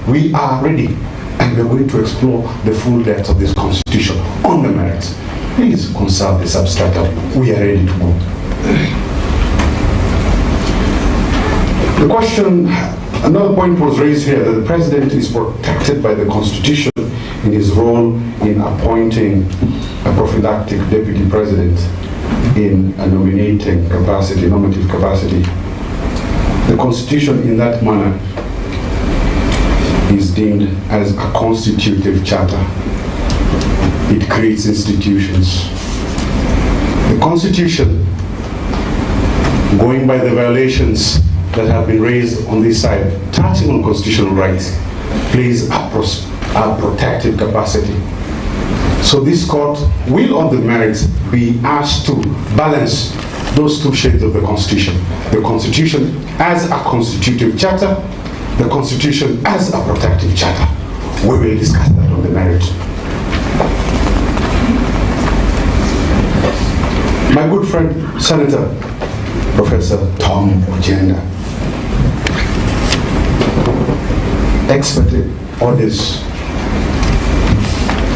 we are ready, and we're going to explore the full depth of this Constitution on the merits. Please consult the substratum. We are ready to go. The question, another point was raised here, that the President is protected by the Constitution in his role in appointing a prophylactic Deputy President in a nominating capacity, normative capacity. The Constitution in that manner is deemed as a constitutive charter. It creates institutions. The Constitution, going by the violations that have been raised on this side, touching on constitutional rights, plays a protective capacity. So this court will, on the merits, be asked to balance those 2 shades of the Constitution. The Constitution as a constitutive charter, the Constitution as a protective charter. We will discuss that on the merits. My good friend, Senator Professor Tom Ojenda, expert orders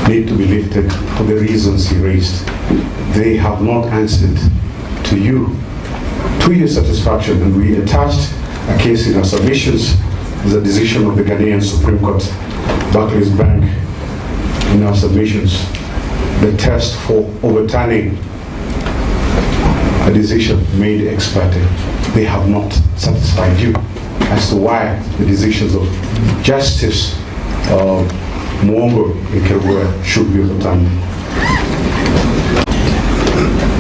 need to be lifted for the reasons he raised. They have not answered to you, to your satisfaction, and we attached a case in our submissions is a decision of the Ghanaian Supreme Court, Barclays Bank, in our submissions. The test for overturning a decision made ex parte, they have not satisfied you as to why the decisions of Justice Mwangaza should be overturned.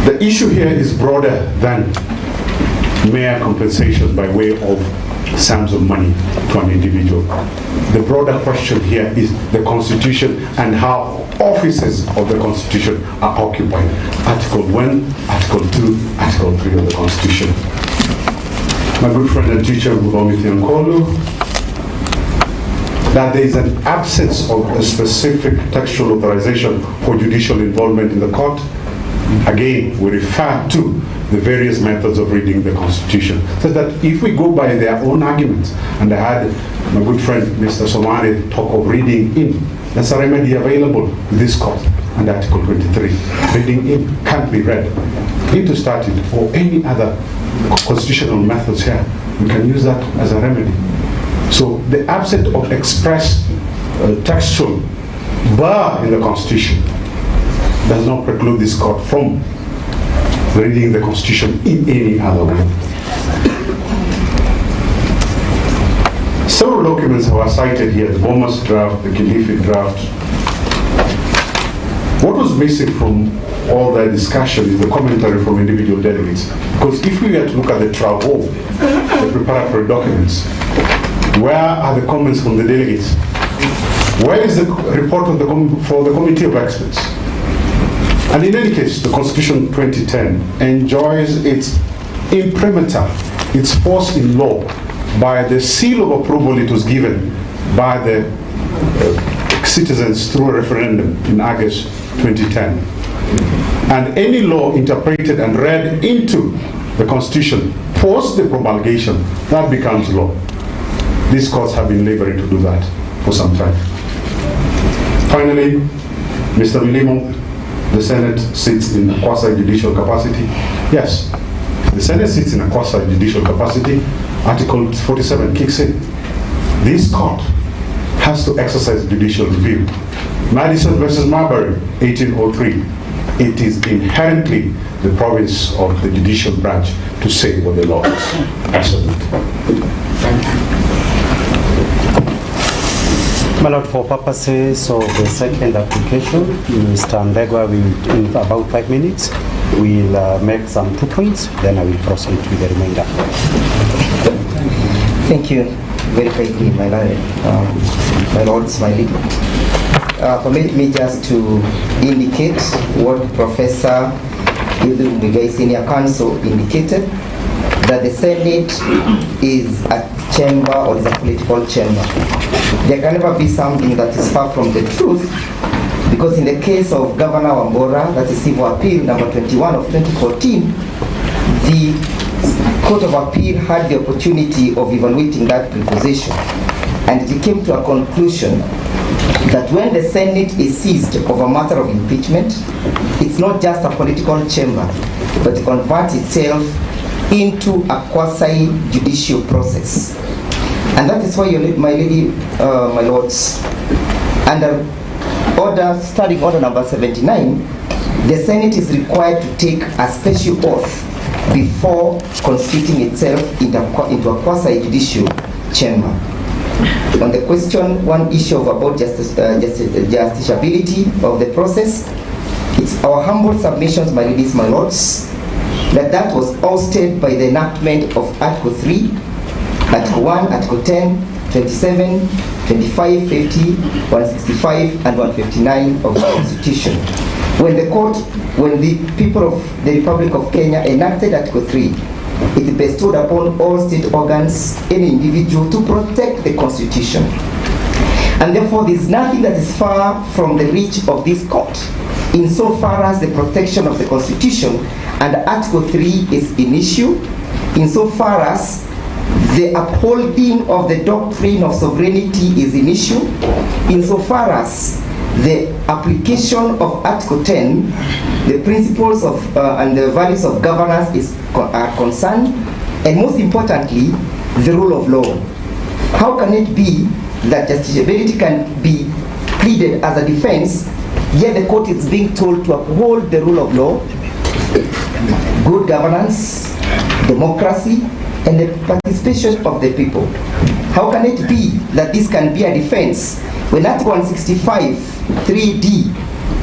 The issue here is broader than mere compensation by way of sums of money to an individual. The broader question here is the Constitution and how offices of the Constitution are occupied. Article 1, Article 2, Article 3 of the Constitution. My good friend and teacher, Bubomi Thiankolu, that there is an absence of a specific textual authorization for judicial involvement in the court. Again, we refer to the various methods of reading the Constitution. So that if we go by their own arguments, and I had my good friend Mr. Somani talk of reading in, that's a remedy available in this court under Article 23. Reading in can't be read into statute or any other constitutional methods here. We can use that as a remedy. So the absence of express textual bar in the Constitution does not preclude this court from reading the Constitution in any other way. Several documents were cited here, the Bomas draft, the Kilifi draft. What was missing from all that discussion is the commentary from individual delegates. Because if we were to look at the travel, the preparatory documents, where are the comments from the delegates? Where is the report of for the Committee of Experts? And in any case, the Constitution 2010 enjoys its imprimatur, its force in law, by the seal of approval it was given by the citizens through a referendum in August 2010. And any law interpreted and read into the Constitution post the promulgation, that becomes law. These courts have been laboring to do that for some time. Finally, Mr. Milimo, the Senate sits in a quasi-judicial capacity. Yes, the Senate sits in a quasi-judicial capacity. Article 47 kicks in. This court has to exercise judicial review. Madison versus Marbury, 1803. It is inherently the province of the judicial branch to say what the law is. Absolutely. Thank you. My Lord, for purposes of the second application, Mr. Ndegwa will, in about 5 minutes, will make some 2 points, then I will proceed with the remainder. Thank you very quickly, my lords, my leader. Permit me just to indicate what Professor Yudhu Muigai Senior Counsel indicated, that the Senate is a chamber or is a political chamber. There can never be something that is far from the truth, because in the case of Governor Wambora, that is civil appeal number 21 of 2014, the Court of Appeal had the opportunity of evaluating that preposition, and it came to a conclusion that when the Senate is seized of a matter of impeachment, it's not just a political chamber, but it converts itself into a quasi-judicial process. And that is why, my lady, my lords, under starting order number 79, the Senate is required to take a special oath before constituting itself into a quasi-judicial chamber. On the question, one issue about justiciability of the process, it's our humble submissions, my ladies, my lords, that was ousted by the enactment of Article 3, Article 1, Article 10, 27, 25, 50, 165, and 159 of the Constitution. When the people of the Republic of Kenya enacted Article 3, it bestowed upon all state organs, any individual, to protect the Constitution. And therefore, there is nothing that is far from the reach of this court, insofar as the protection of the Constitution and Article 3 is in issue, insofar as the upholding of the doctrine of sovereignty is in issue, insofar as the application of Article 10, the principles of and the values of governance are concerned, and most importantly, the rule of law? How can it be that justiciability can be pleaded as a defense, yet the court is being told to uphold the rule of law, good governance, democracy, and the participation of the people? How can it be that this can be a defense when Article 165, 3D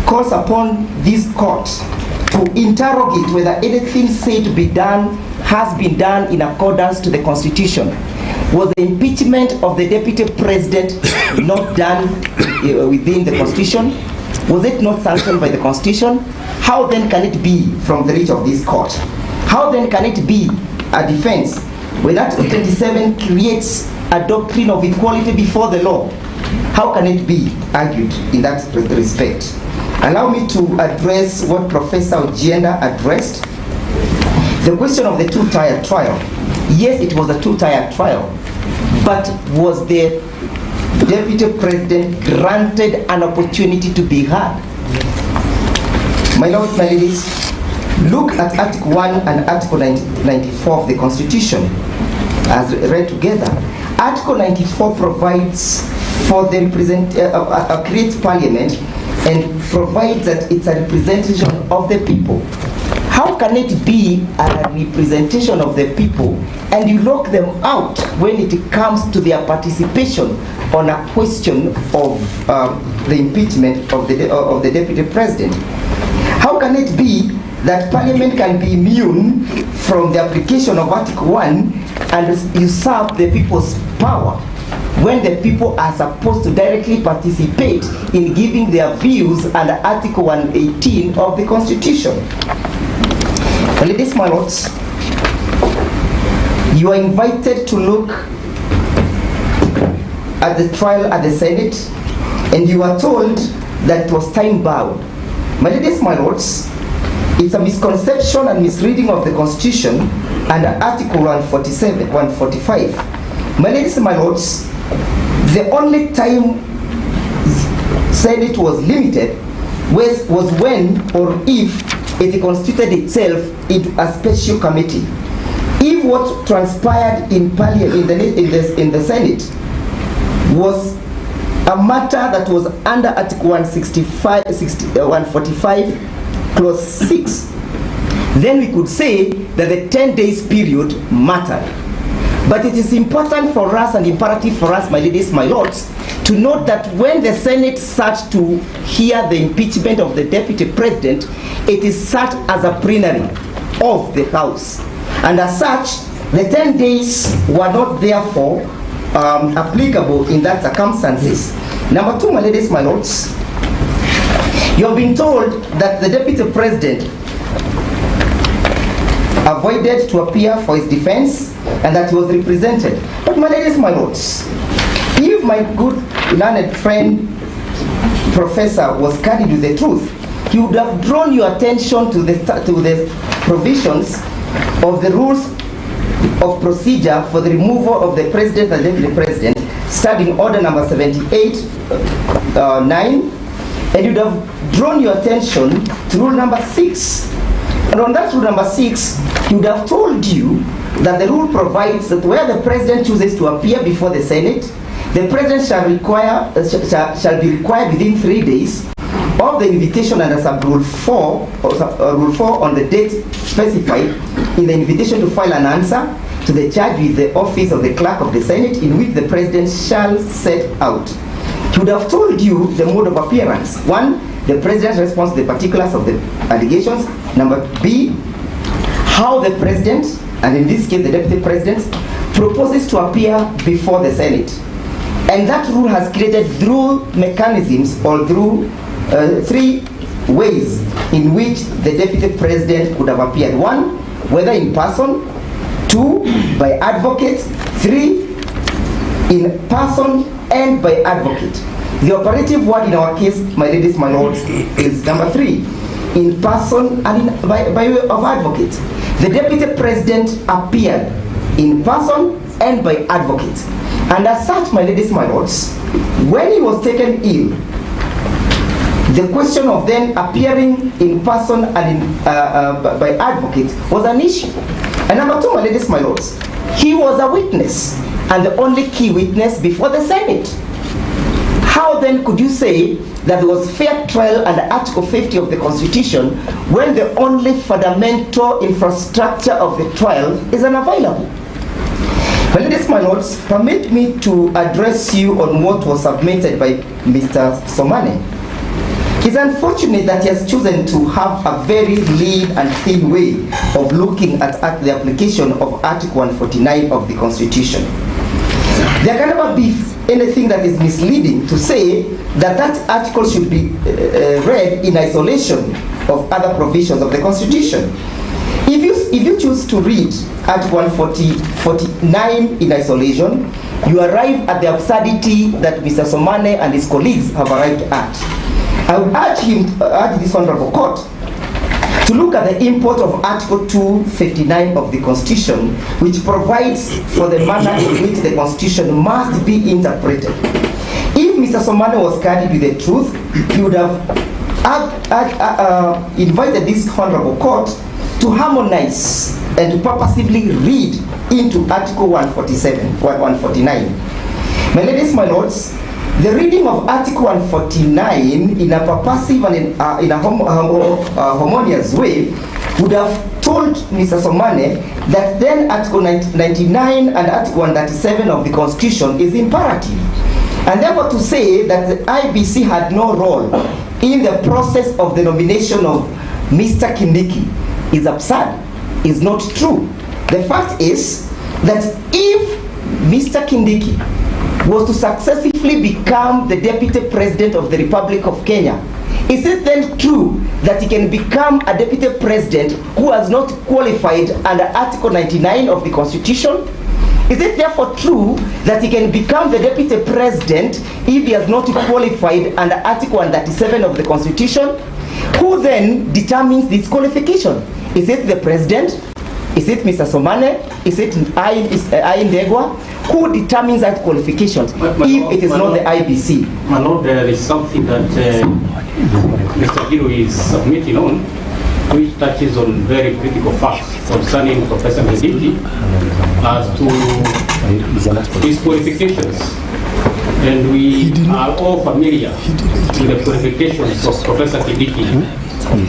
calls upon this court to interrogate whether anything said to be done has been done in accordance to the Constitution? Was the impeachment of the Deputy President not done within the Constitution? Was it not sanctioned by the Constitution? How then can it be from the reach of this court? How then can it be a defense when Article 27 creates a doctrine of equality before the law? How can it be argued in that respect? Allow me to address what Professor Ojienda addressed. The question of the two-tier trial. Yes, it was a two-tier trial, but was the Deputy President granted an opportunity to be heard? My lords, my ladies, look at Article 1 and Article 94 of the Constitution as read together. Article 94 provides for the creates Parliament and provides that it's a representation of the people. How can it be a representation of the people and you lock them out when it comes to their participation on a question of the impeachment of the Deputy President? How can it be that Parliament can be immune from the application of Article 1 and usurp the people's power when the people are supposed to directly participate in giving their views under Article 118 of the Constitution? Ladies, my lords, you are invited to look at the trial at the Senate, and you are told that it was time-bound. My ladies, my lords, it's a misconception and misreading of the Constitution under Article 145. My ladies, my lords, the only time Senate was limited was when or if it constituted itself into a special committee. If what transpired in Parliament in the Senate was a matter that was under Article 145 clause 6, then we could say that the 10 days period mattered. But it is important for us and imperative for us, my ladies, my lords, to note that when the Senate sat to hear the impeachment of the Deputy President, it is sat as a plenary of the House. And as such, the 10 days were not therefore applicable in that circumstances. Number two, my ladies, my lords, you have been told that the Deputy President avoided to appear for his defense and that he was represented. But my ladies, my lords, if my good learned friend Professor was candid with the truth, he would have drawn your attention to the provisions of the rules of procedure for the removal of the President and Deputy President, starting order number 78(9), and you'd have drawn your attention to rule number 6. And on that rule number 6, he would have told you that the rule provides that where the President chooses to appear before the Senate, the President shall be required within 3 days of the invitation under sub rule 4 rule 4 on the date specified in the invitation to file an answer to the charge with the office of the clerk of the Senate, in which the President shall set out. He would have told you the mode of appearance. 1, the President's response to the particulars of the allegations. Number B, how the President, and in this case the Deputy President, proposes to appear before the Senate. And that rule has created through mechanisms or through 3 ways in which the Deputy President could have appeared. 1, whether in person. 2, by advocate. 3, in person and by advocate. The operative word in our case, my ladies, my lords, is number 3, in person and by way of advocate. The Deputy President appeared in person and by advocate. And as such, my ladies, my lords, when he was taken ill, the question of then appearing in person and by advocate was an issue. And number 2, my ladies, my lords, he was a witness and the only key witness before the Senate. How then could you say that there was fair trial under Article 50 of the Constitution when the only fundamental infrastructure of the trial is unavailable? My ladies, my lords, permit me to address you on what was submitted by Mr. Somane. It's unfortunate that he has chosen to have a very lean and thin way of looking at the application of Article 149 of the Constitution. There can never be anything that is misleading to say that that article should be read in isolation of other provisions of the Constitution. If you choose to read Article 149 in isolation, you arrive at the absurdity that Mr. Somane and his colleagues have arrived at. I would urge this honorable court to look at the import of Article 259 of the Constitution, which provides for the manner in which the Constitution must be interpreted. If Mr. Somane was candid with the truth, he would have invited this honorable court to harmonize and to purposively read into Article 149. My ladies, my lords, the reading of Article 149 in a purposive and in a harmonious way would have told Mr. Somane that then Article 99 and Article 137 of the Constitution is imperative. And therefore to say that the IBC had no role in the process of the nomination of Mr. Kindiki is absurd, is not true. The fact is that if Mr. Kindiki was to successfully become the Deputy President of the Republic of Kenya, is it then true that he can become a Deputy President who has not qualified under Article 99 of the Constitution? Is it therefore true that he can become the Deputy President if he has not qualified under Article 137 of the Constitution? Who then determines this qualification? Is it the President? Is it Mr. Somane? Is it Ndegwa? Who determines that qualification if it is not the IBC? My Lord, there is something that Mr. Giro is submitting on, which touches on very critical facts concerning Professor Kindiki as to his qualifications. And we are all familiar with the qualifications of Professor Kindiki.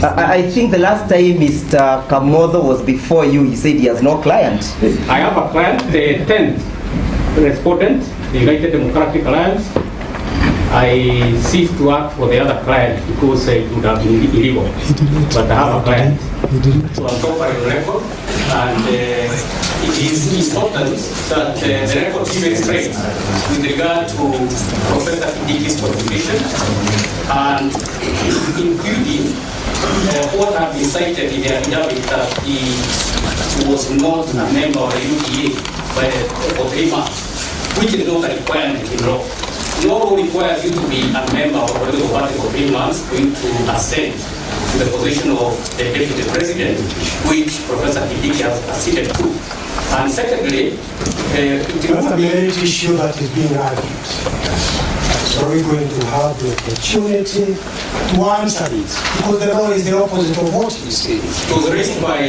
I think the last time Mr. Kamodo was before you, he said he has no client. I have a client, the 10th respondent, the United Democratic Alliance. I ceased to work for the other client because it would have been illegal. But I have a client. So I'm covering the record, and it is important that the record be explained with regard to Professor Kindiki's contribution, and including what have been cited in the affidavit that he was not a member of the UDA for 3 months, which is not a requirement in law. Law requires you to be a member of a political party for 3 months for you to ascend to the position of the Deputy President, which Professor Kindiki has acceded to. And secondly, that's a merit issue that is being argued. So we're going to have the opportunity to answer this, because the law is the opposite of what he said. It was raised by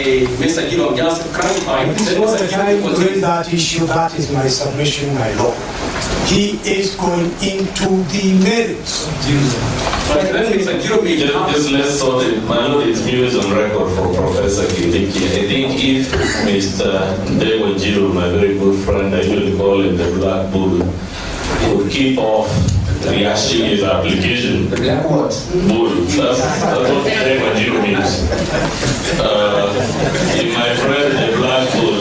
Mr. Giro, just clarifying. This is not the time to raise that issue. That is my submission, my law. He is going into the merits. But then Mr. Giro, just let's sort it. My Lord, it's news on record for Professor Kindiki. I think if Mr. Dewa Giro, my very good friend, I usually call him the Black Bull, would keep off rehashing his application. The black what? Bull. That's what Dewa Giro means. If my friend, the Black Bull,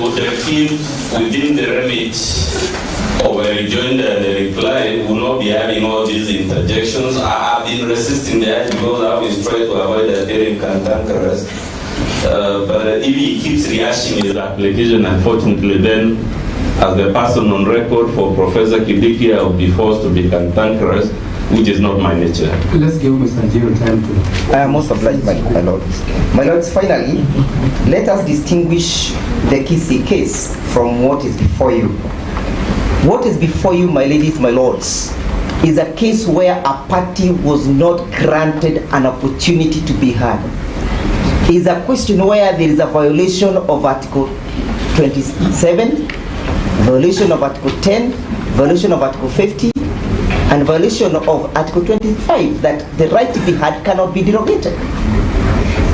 would keep within the remit of a rejoinder and a reply, will not be having all these interjections. I've been resisting that because I always try to avoid adhering cantankerous. But if he keeps rehashing his application, unfortunately, then as the person on record for Professor Kindiki, I will be forced to be cantankerous, which is not my nature. Let's give Mr. Giro time to... I am most obliged, my lords. My lords, finally, let us distinguish the Kisii case from what is before you. What is before you, my ladies, my lords, is a case where a party was not granted an opportunity to be heard. It is a question where there is a violation of Article 27, violation of Article 10, violation of Article 50, and violation of Article 25, that the right to be heard cannot be derogated.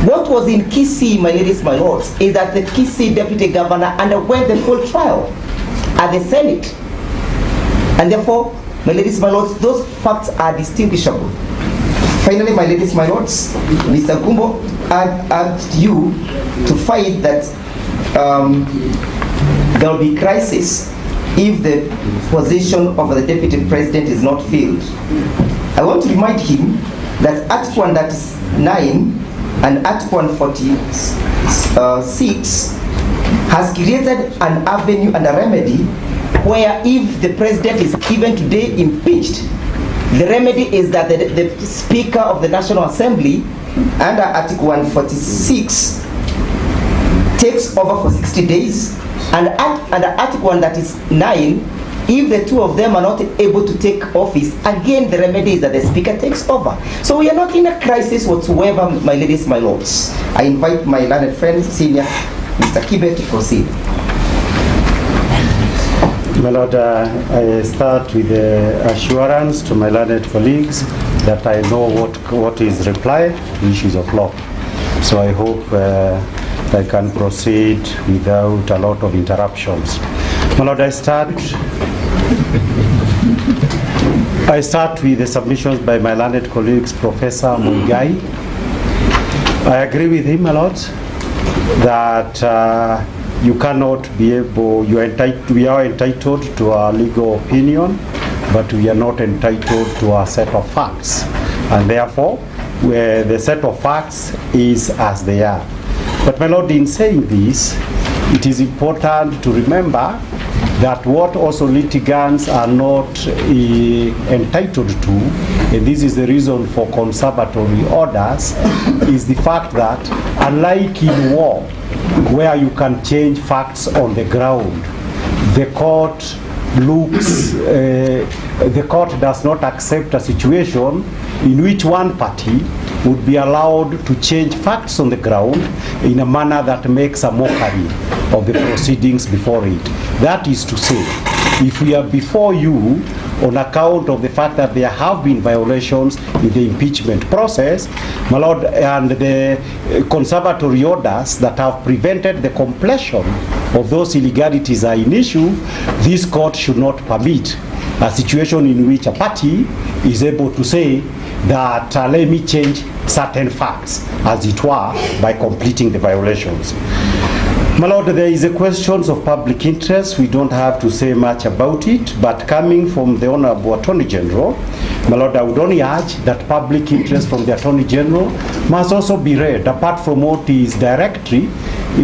What was in Kisii, my ladies, my lords, is that the Kisii deputy governor underwent the full trial at the Senate. And therefore, my ladies, my lords, those facts are distinguishable. Finally, my ladies, my lords, Mr. Gumbo urged you to fight that there will be crisis if the position of the deputy president is not filled. I want to remind him that Act 139 and Act 146 has created an avenue and a remedy where if the president is even today impeached, the remedy is that the Speaker of the National Assembly under Article 146 takes over for 60 days, and under Article 139, if the two of them are not able to take office, again the remedy is that the Speaker takes over. So we are not in a crisis whatsoever, my ladies, my lords. I invite my learned friend, Senior Mr. Kibe, to proceed. My Lord, I start with the assurance to my learned colleagues that I know what is reply to issues of law. So I hope I can proceed without a lot of interruptions. My Lord, I start with the submissions by my learned colleagues, Professor Muigai. I agree with him, my Lord, that you cannot be able, we are entitled to a legal opinion, but we are not entitled to a set of facts. And therefore, where the set of facts is as they are. But my Lord, in saying this, it is important to remember that what also litigants are not entitled to, and this is the reason for conservatory orders, is the fact that unlike in war, where you can change facts on the ground, the court does not accept a situation in which one party would be allowed to change facts on the ground in a manner that makes a mockery of the proceedings before it. That is to say, if we are before you on account of the fact that there have been violations in the impeachment process, my Lord, and the conservatory orders that have prevented the completion of those illegalities are in issue, this court should not permit a situation in which a party is able to say that let me change certain facts, as it were, by completing the violations. My Lord, there is a question of public interest. We don't have to say much about it, but coming from the Honorable Attorney General, my Lord, I would only urge that public interest from the Attorney General must also be read, apart from what is directly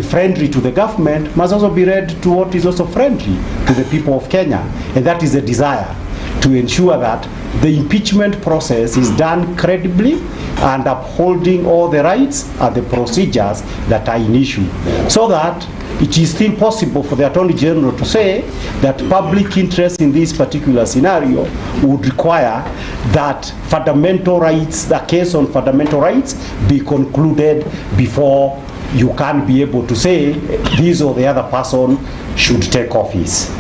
friendly to the government, must also be read to what is also friendly to the people of Kenya, and that is a desire to ensure that the impeachment process is done credibly and upholding all the rights and the procedures that are in issue, so that it is still possible for the Attorney General to say that public interest in this particular scenario would require that fundamental rights, the case on fundamental rights, be concluded before you can be able to say this or the other person should take office.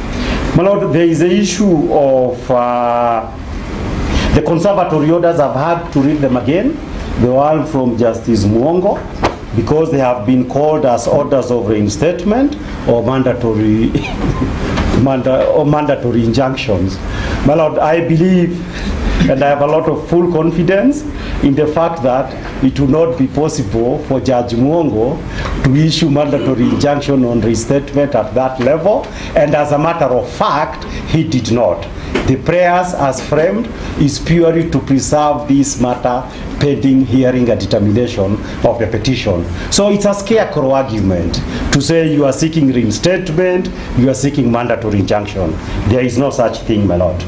My Lord, there is the issue of the conservatory orders. I've had to read them again. The one from Justice Mwongo, because they have been called as orders of reinstatement or mandatory mandatory injunctions. My Lord, I believe and I have a lot of full confidence in the fact that it will not be possible for Judge Mwongo to issue mandatory injunction on restatement at that level, and as a matter of fact, he did not. The prayers as framed is purely to preserve this matter pending hearing a determination of the petition. So it's a scarecrow argument to say you are seeking reinstatement, you are seeking mandatory injunction. There is no such thing, my Lord.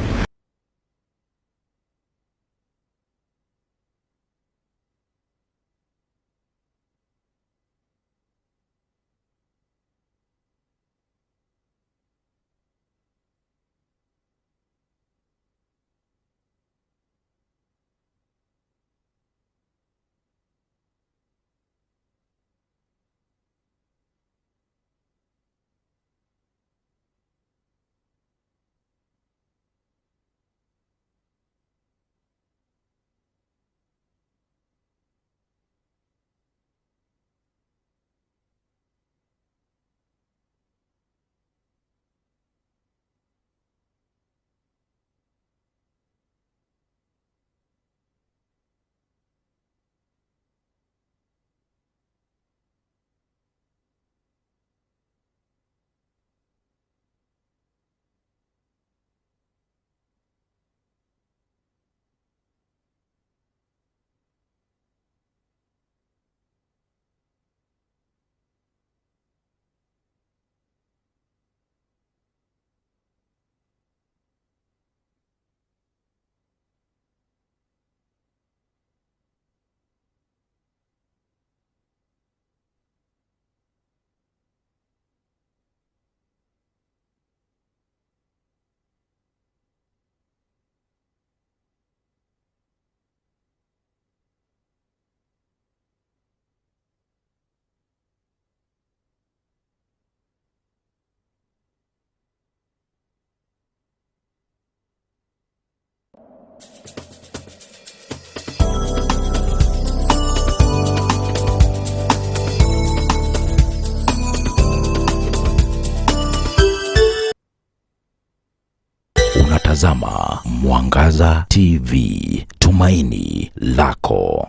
Unatazama Mwangaza TV, tumaini lako.